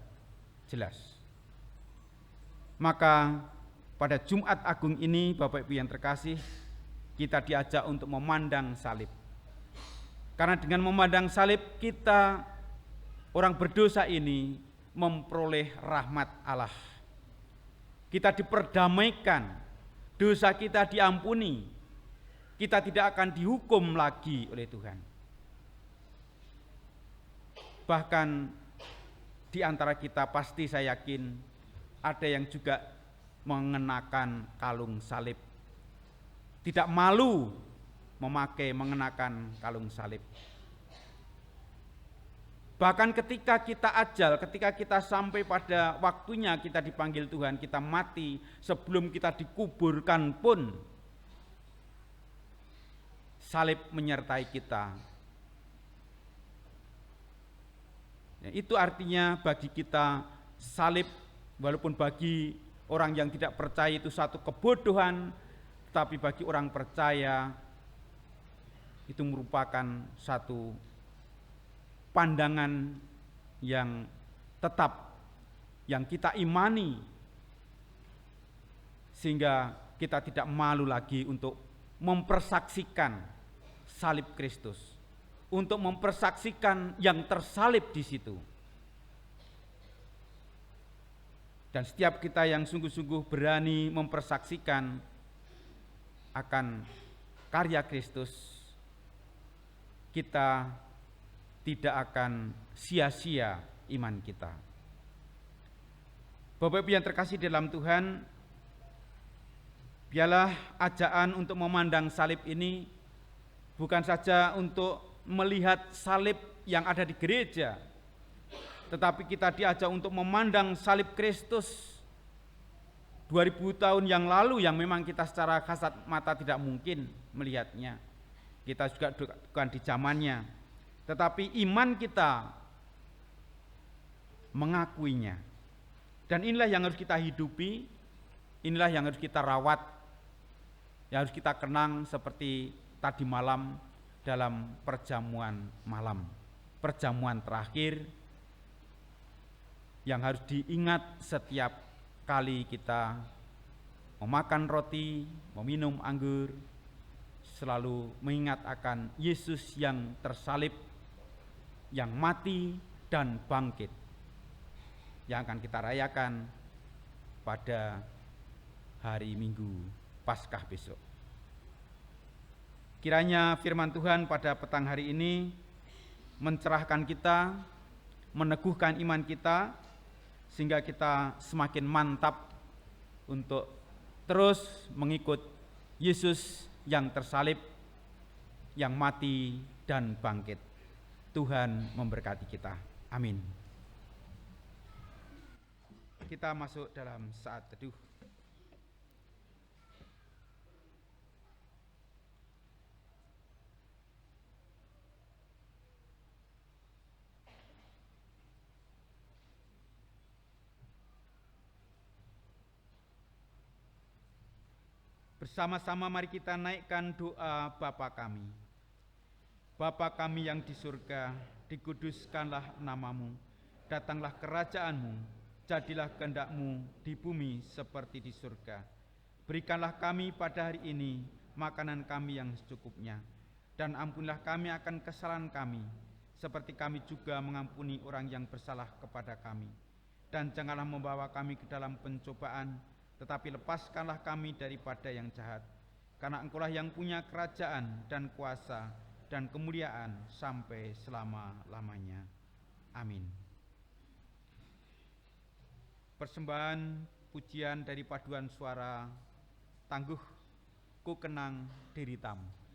jelas. Maka pada Jumat Agung ini, Bapak Ibu yang terkasih, kita diajak untuk memandang salib. Karena dengan memandang salib, kita orang berdosa ini memperoleh rahmat Allah. Kita diperdamaikan, dosa kita diampuni, kita tidak akan dihukum lagi oleh Tuhan. Bahkan di antara kita pasti saya yakin ada yang juga mengenakan kalung salib. Tidak malu mengenakan kalung salib. Bahkan ketika kita ajal, ketika kita sampai pada waktunya kita dipanggil Tuhan, kita mati, sebelum kita dikuburkan pun salib menyertai kita. Ya, itu artinya bagi kita salib, walaupun bagi orang yang tidak percaya itu satu kebodohan, tetapi bagi orang percaya itu merupakan satu pandangan yang tetap, yang kita imani, sehingga kita tidak malu lagi untuk mempersaksikan salib Kristus, untuk mempersaksikan yang tersalib di situ. Dan setiap kita yang sungguh-sungguh berani mempersaksikan akan karya Kristus, kita tidak akan sia-sia iman kita. Bapak Ibu yang terkasih dalam Tuhan, biarlah ajaan untuk memandang salib ini bukan saja untuk melihat salib yang ada di gereja, tetapi kita diajak untuk memandang salib Kristus 2000 tahun yang lalu yang memang kita secara kasat mata tidak mungkin melihatnya. Kita juga bukan di zamannya, tetapi iman kita mengakuinya. Dan inilah yang harus kita hidupi, inilah yang harus kita rawat, yang harus kita kenang seperti tadi malam dalam perjamuan malam, perjamuan terakhir yang harus diingat setiap kali kita memakan roti, meminum anggur, selalu mengingat akan Yesus yang tersalib, yang mati dan bangkit, yang akan kita rayakan pada hari Minggu Paskah besok. Kiranya firman Tuhan pada petang hari ini mencerahkan kita, meneguhkan iman kita, sehingga kita semakin mantap untuk terus mengikut Yesus yang tersalib, yang mati dan bangkit. Tuhan memberkati kita. Amin. Kita masuk dalam saat teduh. Bersama-sama mari kita naikkan doa Bapa kami. Bapa kami yang di surga, dikuduskanlah namamu, datanglah kerajaanmu, jadilah kehendak-Mu di bumi seperti di surga. Berikanlah kami pada hari ini makanan kami yang secukupnya, dan ampunilah kami akan kesalahan kami, seperti kami juga mengampuni orang yang bersalah kepada kami. Dan janganlah membawa kami ke dalam pencobaan, tetapi lepaskanlah kami daripada yang jahat. Karena Engkaulah yang punya kerajaan dan kuasa dan kemuliaan sampai selama-lamanya. Amin. Persembahan pujian dari paduan suara Tangguh Ku Kenang Deritamu.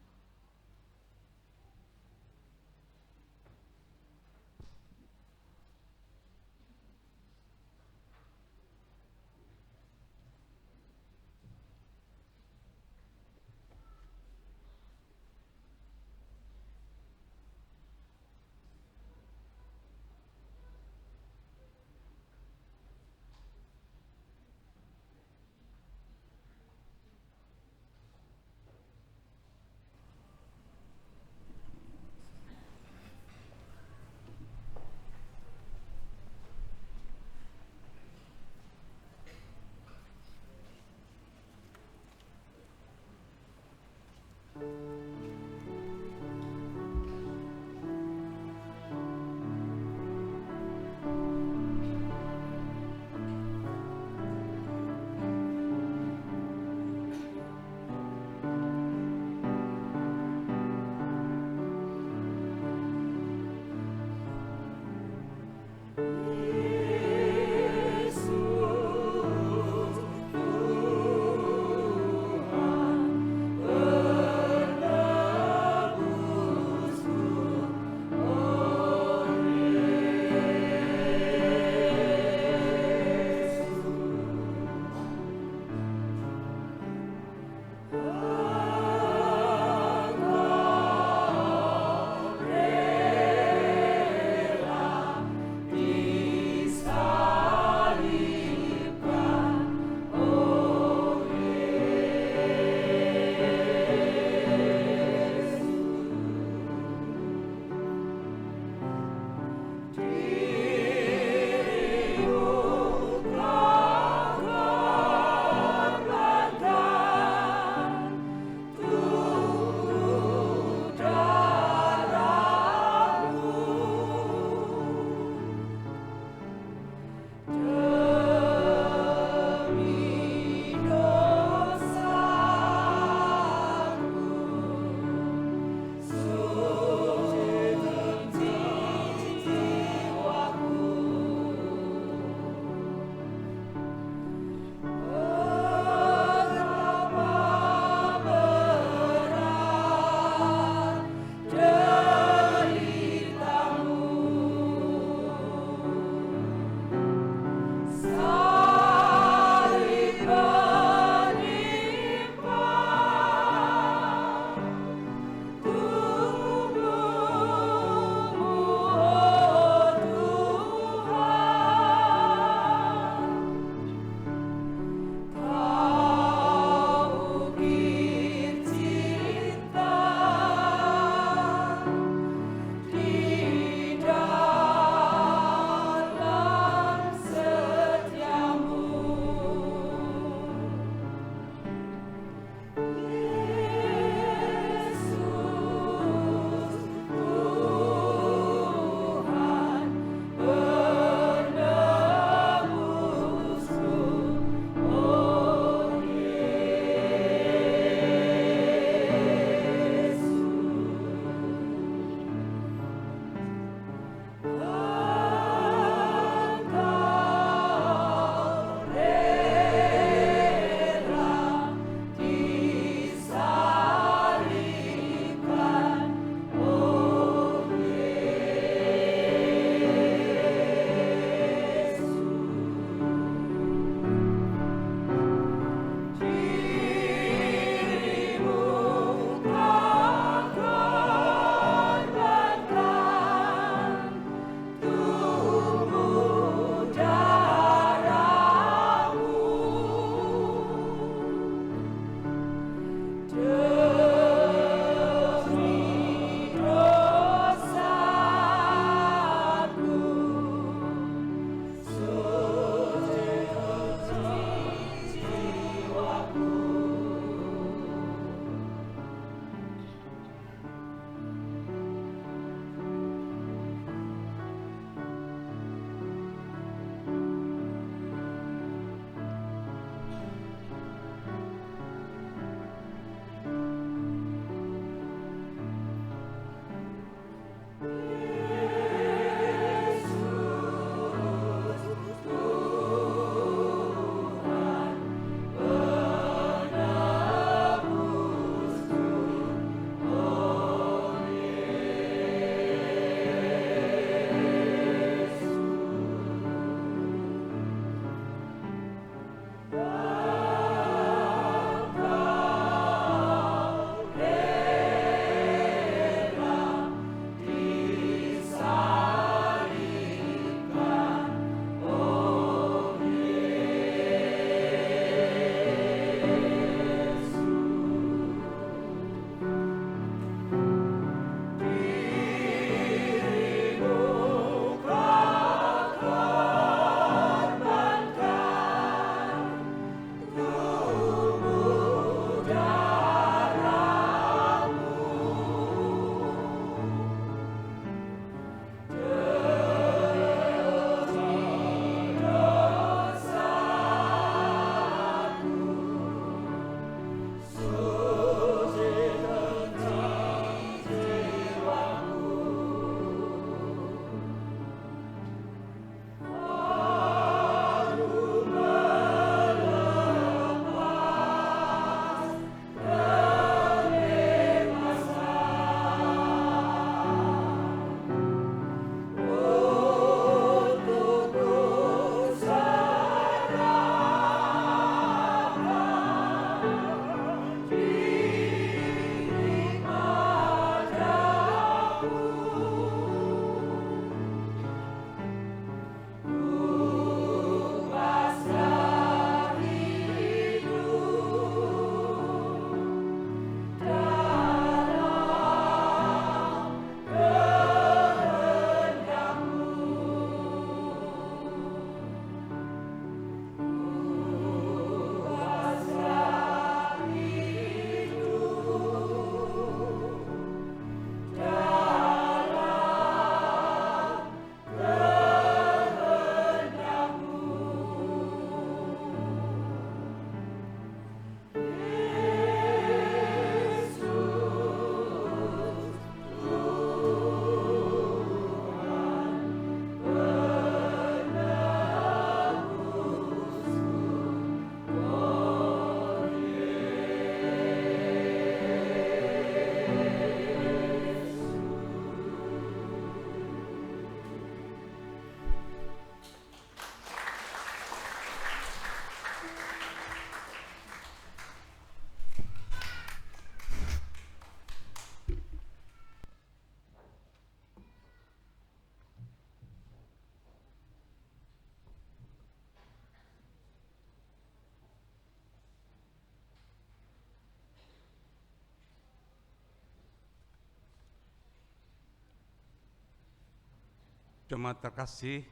Jemaat terkasih,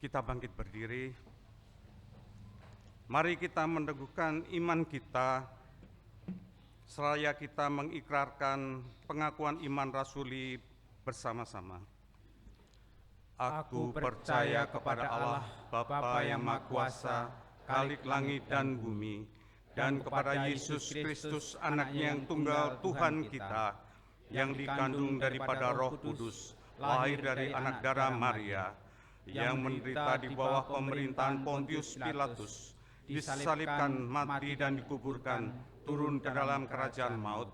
kita bangkit berdiri. Mari kita meneguhkan iman kita, seraya kita mengikrarkan pengakuan iman rasuli bersama-sama. Aku percaya kepada Allah, Bapa yang Maha Kuasa, Khalik langit dan bumi, dan kepada Yesus Kristus, Anak-Nya yang tunggal Tuhan kita, yang dikandung daripada Roh Kudus, lahir dari anak darah Maria, yang menderita di bawah pemerintahan Pontius Pilatus, disalibkan, mati dan dikuburkan, turun ke dalam kerajaan maut.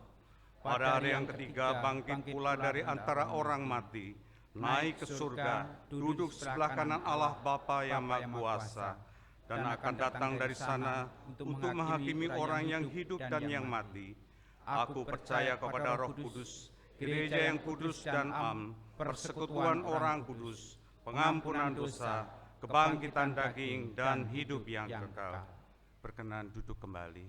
Pada hari yang ketiga bangkit pula dari antara orang mati, naik ke surga, duduk sebelah kanan Allah Bapa yang Maha Kuasa, dan akan datang dari sana untuk menghakimi orang yang hidup dan yang mati. Aku percaya kepada Roh Kudus, gereja yang kudus dan am, persekutuan orang kudus, pengampunan dosa, kebangkitan daging, dan hidup yang kekal. Berkenan duduk kembali.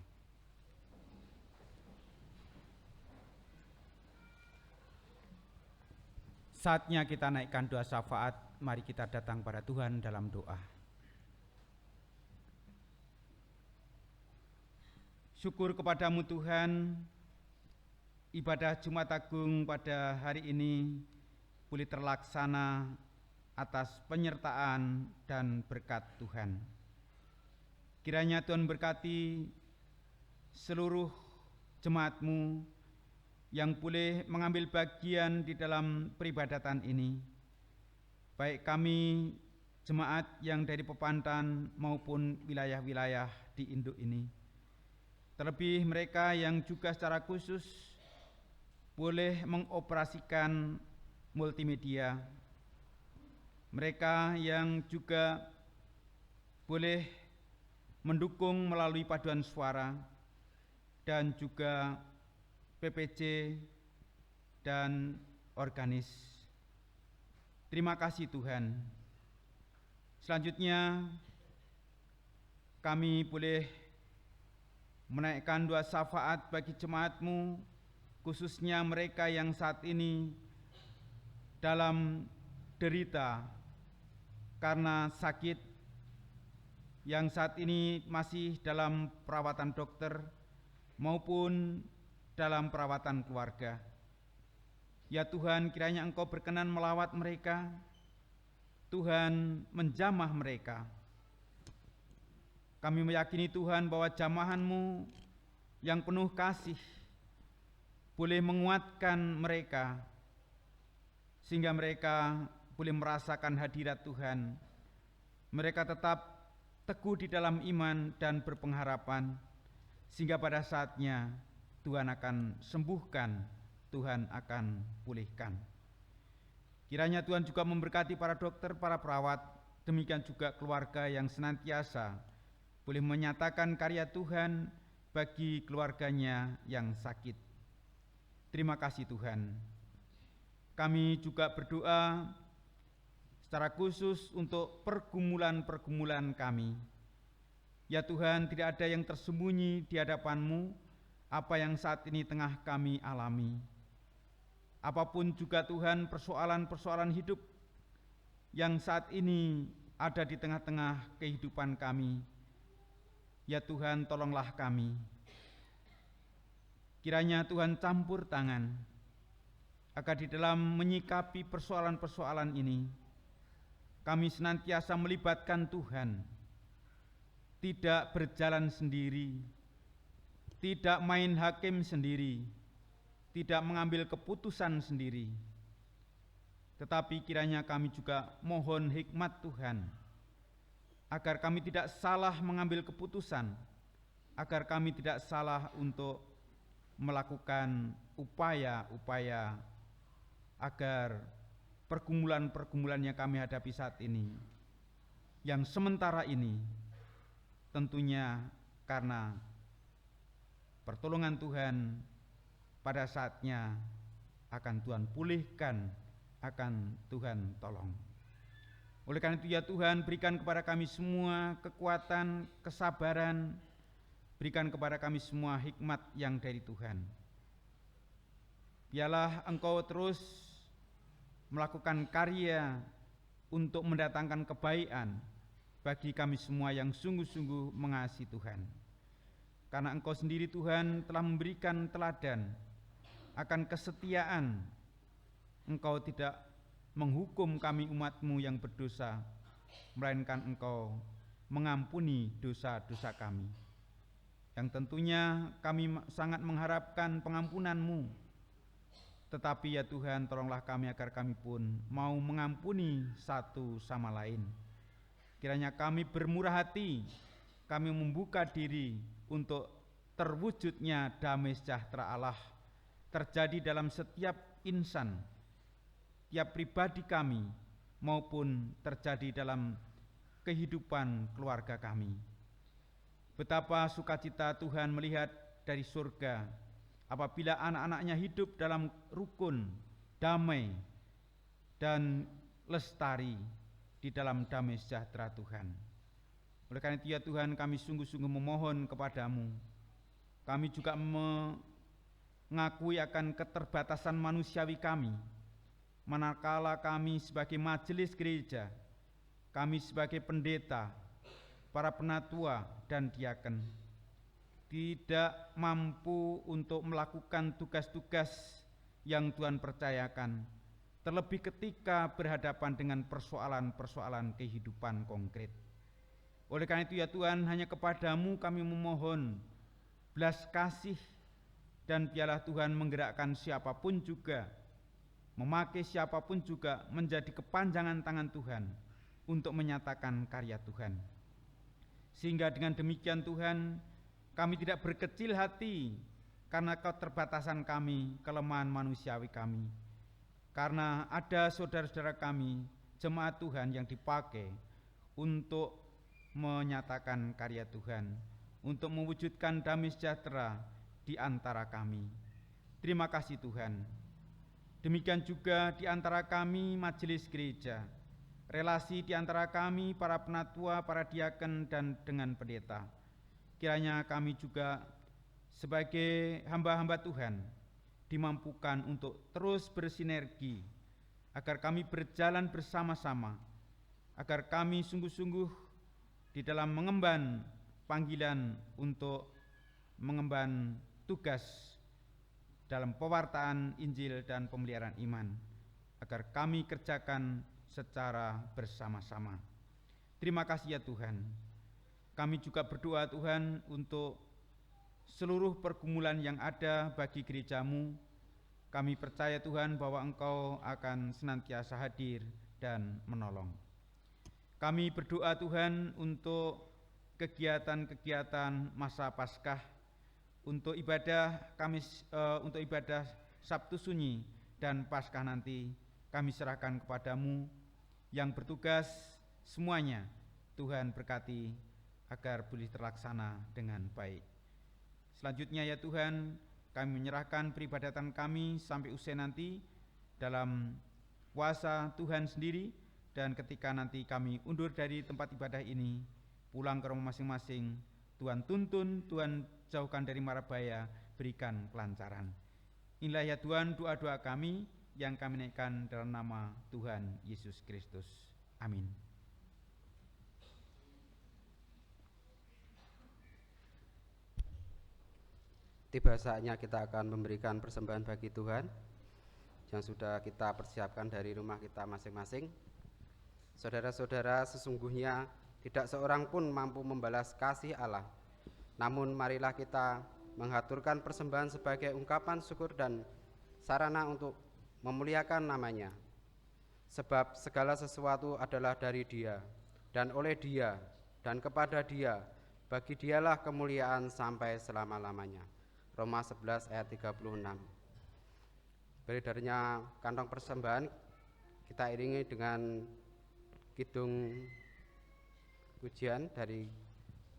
Saatnya kita naikkan doa syafaat, mari kita datang pada Tuhan dalam doa. Syukur kepadamu Tuhan, ibadah Jumat Agung pada hari ini boleh terlaksana atas penyertaan dan berkat Tuhan. Kiranya Tuhan berkati seluruh jemaat-Mu yang boleh mengambil bagian di dalam peribadatan ini, baik kami jemaat yang dari Pepantan maupun wilayah-wilayah di induk ini. Terlebih mereka yang juga secara khusus boleh mengoperasikan multimedia, mereka yang juga boleh mendukung melalui paduan suara, dan juga PPC dan organis. Terima kasih Tuhan. Selanjutnya kami boleh menaikkan doa syafaat bagi jemaat-Mu, khususnya mereka yang saat ini dalam derita karena sakit, yang saat ini masih dalam perawatan dokter maupun dalam perawatan keluarga. Ya Tuhan, kiranya Engkau berkenan melawat mereka, Tuhan menjamah mereka. Kami meyakini Tuhan bahwa jamahan-Mu yang penuh kasih boleh menguatkan mereka, sehingga mereka boleh merasakan hadirat Tuhan. Mereka tetap teguh di dalam iman dan berpengharapan, sehingga pada saatnya Tuhan akan sembuhkan, Tuhan akan pulihkan. Kiranya Tuhan juga memberkati para dokter, para perawat, demikian juga keluarga yang senantiasa boleh menyatakan karya Tuhan bagi keluarganya yang sakit. Terima kasih Tuhan. Kami juga berdoa secara khusus untuk pergumulan-pergumulan kami. Ya Tuhan, tidak ada yang tersembunyi di hadapan-Mu apa yang saat ini tengah kami alami. Apapun juga Tuhan persoalan-persoalan hidup yang saat ini ada di tengah-tengah kehidupan kami, ya Tuhan, tolonglah kami. Kiranya Tuhan campur tangan, agar di dalam menyikapi persoalan-persoalan ini, kami senantiasa melibatkan Tuhan, tidak berjalan sendiri, tidak main hakim sendiri, tidak mengambil keputusan sendiri. Tetapi kiranya kami juga mohon hikmat Tuhan, agar kami tidak salah mengambil keputusan, agar kami tidak salah untuk melakukan upaya-upaya agar pergumulan-pergumulan yang kami hadapi saat ini, yang sementara ini, tentunya karena pertolongan Tuhan pada saatnya akan Tuhan pulihkan, akan Tuhan tolong. Oleh karena itu ya Tuhan, berikan kepada kami semua kekuatan, kesabaran, berikan kepada kami semua hikmat yang dari Tuhan. Biarlah Engkau terus melakukan karya untuk mendatangkan kebaikan bagi kami semua yang sungguh-sungguh mengasihi Tuhan. Karena Engkau sendiri Tuhan telah memberikan teladan akan kesetiaan. Engkau tidak menghukum kami umat-Mu yang berdosa, melainkan Engkau mengampuni dosa-dosa kami. Yang tentunya kami sangat mengharapkan pengampunan-Mu. Tetapi ya Tuhan, tolonglah kami agar kami pun mau mengampuni satu sama lain. Kiranya kami bermurah hati, kami membuka diri untuk terwujudnya damai sejahtera Allah terjadi dalam setiap insan, tiap pribadi kami, maupun terjadi dalam kehidupan keluarga kami. Betapa sukacita Tuhan melihat dari surga apabila anak-anaknya hidup dalam rukun, damai, dan lestari di dalam damai sejahtera Tuhan. Oleh karena itu ya Tuhan, kami sungguh-sungguh memohon kepadamu. Kami juga mengakui akan keterbatasan manusiawi kami, manakala kami sebagai majelis gereja, kami sebagai pendeta, para penatua dan diaken tidak mampu untuk melakukan tugas-tugas yang Tuhan percayakan, terlebih ketika berhadapan dengan persoalan-persoalan kehidupan konkret. Oleh karena itu ya Tuhan, hanya kepadamu kami memohon belas kasih, dan biarlah Tuhan menggerakkan siapapun juga, memakai siapapun juga menjadi kepanjangan tangan Tuhan untuk menyatakan karya Tuhan. Sehingga dengan demikian Tuhan, kami tidak berkecil hati karena keterbatasan kami, kelemahan manusiawi kami. Karena ada saudara-saudara kami, jemaat Tuhan yang dipakai untuk menyatakan karya Tuhan, untuk mewujudkan damai sejahtera di antara kami. Terima kasih Tuhan. Demikian juga di antara kami majelis gereja, relasi di antara kami para penatua, para diaken, dan dengan pendeta. Kiranya kami juga sebagai hamba-hamba Tuhan dimampukan untuk terus bersinergi, agar kami berjalan bersama-sama, agar kami sungguh-sungguh di dalam mengemban panggilan untuk mengemban tugas dalam pewartaan Injil dan pemeliharaan iman, agar kami kerjakan secara bersama-sama. Terima kasih ya Tuhan. Kami juga berdoa Tuhan untuk seluruh pergumulan yang ada bagi gerejamu. Kami percaya Tuhan bahwa Engkau akan senantiasa hadir dan menolong. Kami berdoa Tuhan untuk kegiatan-kegiatan masa Paskah, untuk ibadah untuk ibadah Sabtu Sunyi dan Paskah nanti kami serahkan kepadamu yang bertugas semuanya. Tuhan berkati agar boleh terlaksana dengan baik. Selanjutnya ya Tuhan, kami menyerahkan peribadatan kami sampai usai nanti dalam kuasa Tuhan sendiri, dan ketika nanti kami undur dari tempat ibadah ini, pulang ke rumah masing-masing, Tuhan tuntun, Tuhan jauhkan dari mara bahaya, berikan kelancaran. Inilah ya Tuhan doa-doa kami yang kami naikkan dalam nama Tuhan Yesus Kristus. Amin. Tiba saatnya kita akan memberikan persembahan bagi Tuhan yang sudah kita persiapkan dari rumah kita masing-masing. Saudara-saudara, sesungguhnya tidak seorang pun mampu membalas kasih Allah. Namun marilah kita menghaturkan persembahan sebagai ungkapan syukur dan sarana untuk memuliakan namanya. Sebab segala sesuatu adalah dari Dia, dan oleh Dia, dan kepada Dia. Bagi Dialah kemuliaan sampai selama-lamanya. Roma 11 ayat 36. Beredarnya kantong persembahan kita iringi dengan kidung pujian dari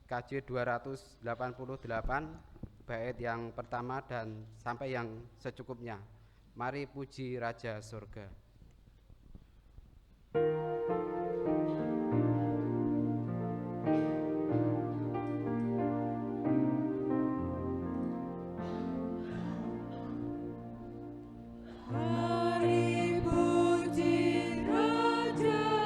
KJ 288 bait yang pertama dan sampai yang secukupnya. Mari puji Raja Surga. Mari puji Raja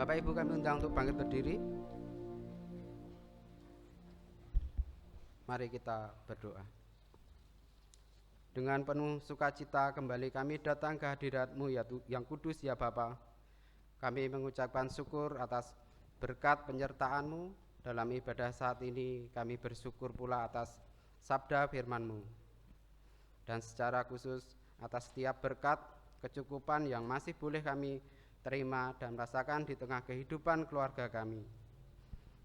Bapak Ibu kami undang untuk bangkit berdiri. Mari kita berdoa. Dengan penuh sukacita kembali kami datang ke hadirat-Mu yang kudus ya Bapa. Kami mengucapkan syukur atas berkat penyertaan-Mu dalam ibadah saat ini. Kami bersyukur pula atas sabda firman-Mu. Dan secara khusus atas setiap berkat kecukupan yang masih boleh kami terima dan rasakan di tengah kehidupan keluarga kami.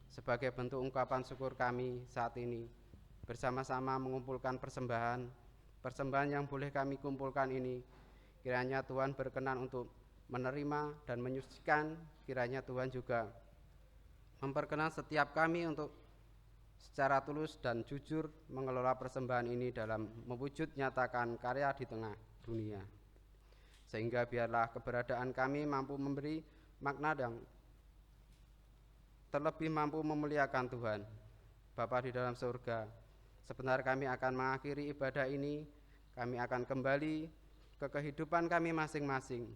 Sebagai bentuk ungkapan syukur kami saat ini bersama-sama mengumpulkan persembahan yang boleh kami kumpulkan ini. Kiranya Tuhan berkenan untuk menerima dan menyucikan. Kiranya Tuhan juga memperkenan setiap kami untuk secara tulus dan jujur mengelola persembahan ini dalam mewujud nyatakan karya di tengah dunia. Sehingga biarlah keberadaan kami mampu memberi makna dan terlebih mampu memuliakan Tuhan. Bapa di dalam surga, sebentar kami akan mengakhiri ibadah ini, kami akan kembali ke kehidupan kami masing-masing.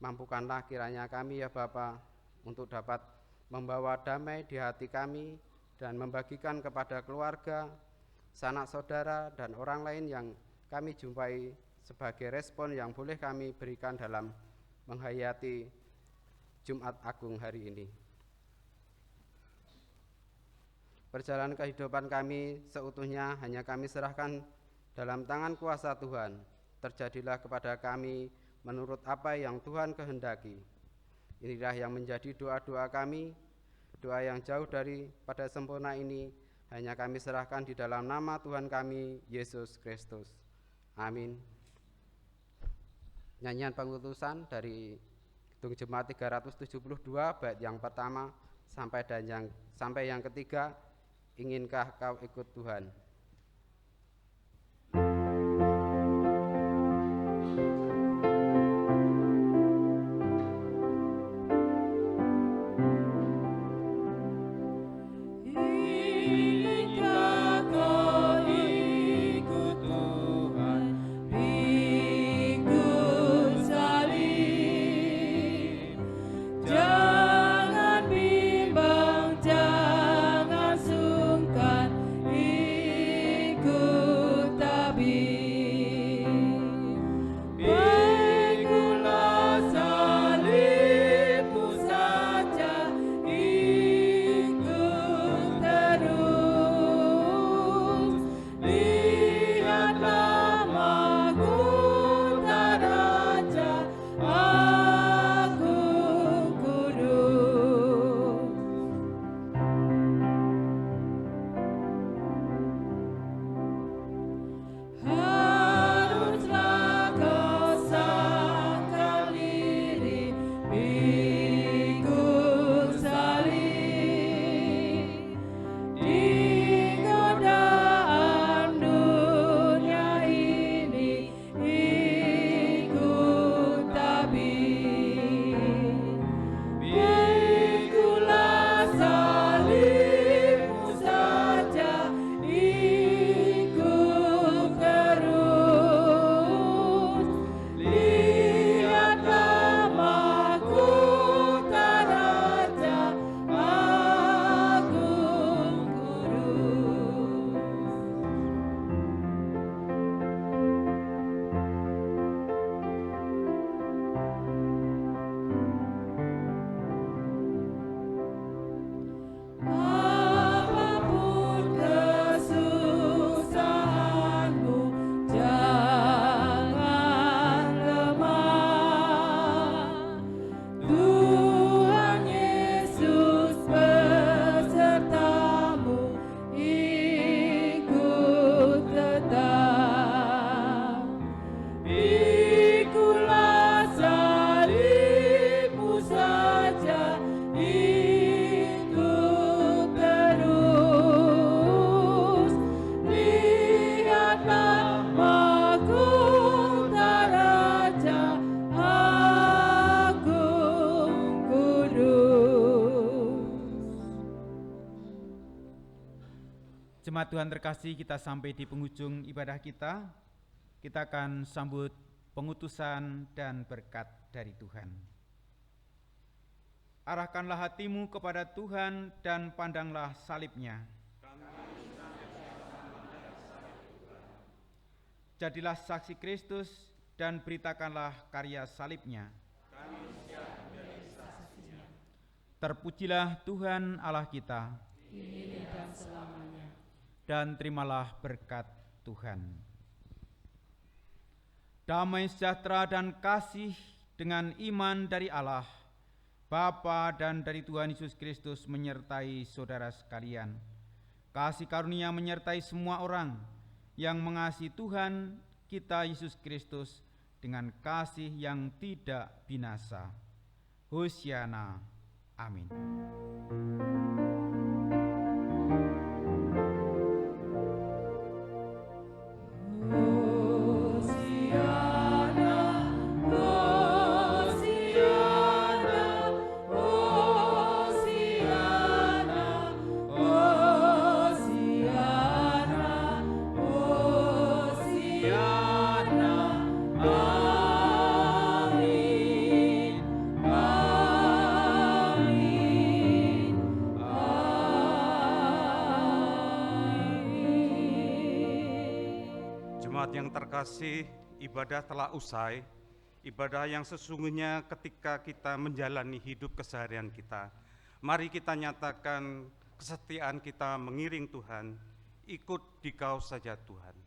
Mampukanlah kiranya kami ya Bapa untuk dapat membawa damai di hati kami dan membagikan kepada keluarga, sanak saudara dan orang lain yang kami jumpai sebagai respon yang boleh kami berikan dalam menghayati Jumat Agung hari ini. Perjalanan kehidupan kami seutuhnya hanya kami serahkan dalam tangan kuasa Tuhan. Terjadilah kepada kami menurut apa yang Tuhan kehendaki. Inilah yang menjadi doa-doa kami, doa yang jauh daripada sempurna ini hanya kami serahkan di dalam nama Tuhan kami, Yesus Kristus. Amin. Nyanyian pengutusan dari Kidung Jemaat 372 bait yang pertama sampai yang ketiga, inginkah kau ikut Tuhan? Jangan. Jangan Jangan Jangan Jangan Jangan Jangan Jangan Jangan Jangan Jangan Jangan Jangan Jangan Jangan Jangan Jangan Jangan Jangan Jangan Jangan Jangan bimbang, jangan sungkan, Jemaat Tuhan terkasih, kita sampai di penghujung ibadah kita. Kita akan sambut pengutusan dan berkat dari Tuhan. Arahkanlah hatimu kepada Tuhan dan pandanglah salib-Nya. Jadilah saksi Kristus dan beritakanlah karya salib-Nya. Terpujilah Tuhan Allah kita, kini dan selamanya. dan terimalah berkat Tuhan. Damai sejahtera dan kasih dengan iman dari Allah, Bapa dan dari Tuhan Yesus Kristus menyertai saudara sekalian. Kasih karunia menyertai semua orang yang mengasihi Tuhan kita Yesus Kristus dengan kasih yang tidak binasa. Hosiana. Amin. Yang terkasih, ibadah telah usai. Ibadah yang sesungguhnya ketika kita menjalani hidup keseharian kita. Mari kita nyatakan kesetiaan kita mengiring Tuhan. Ikut di Kau saja Tuhan.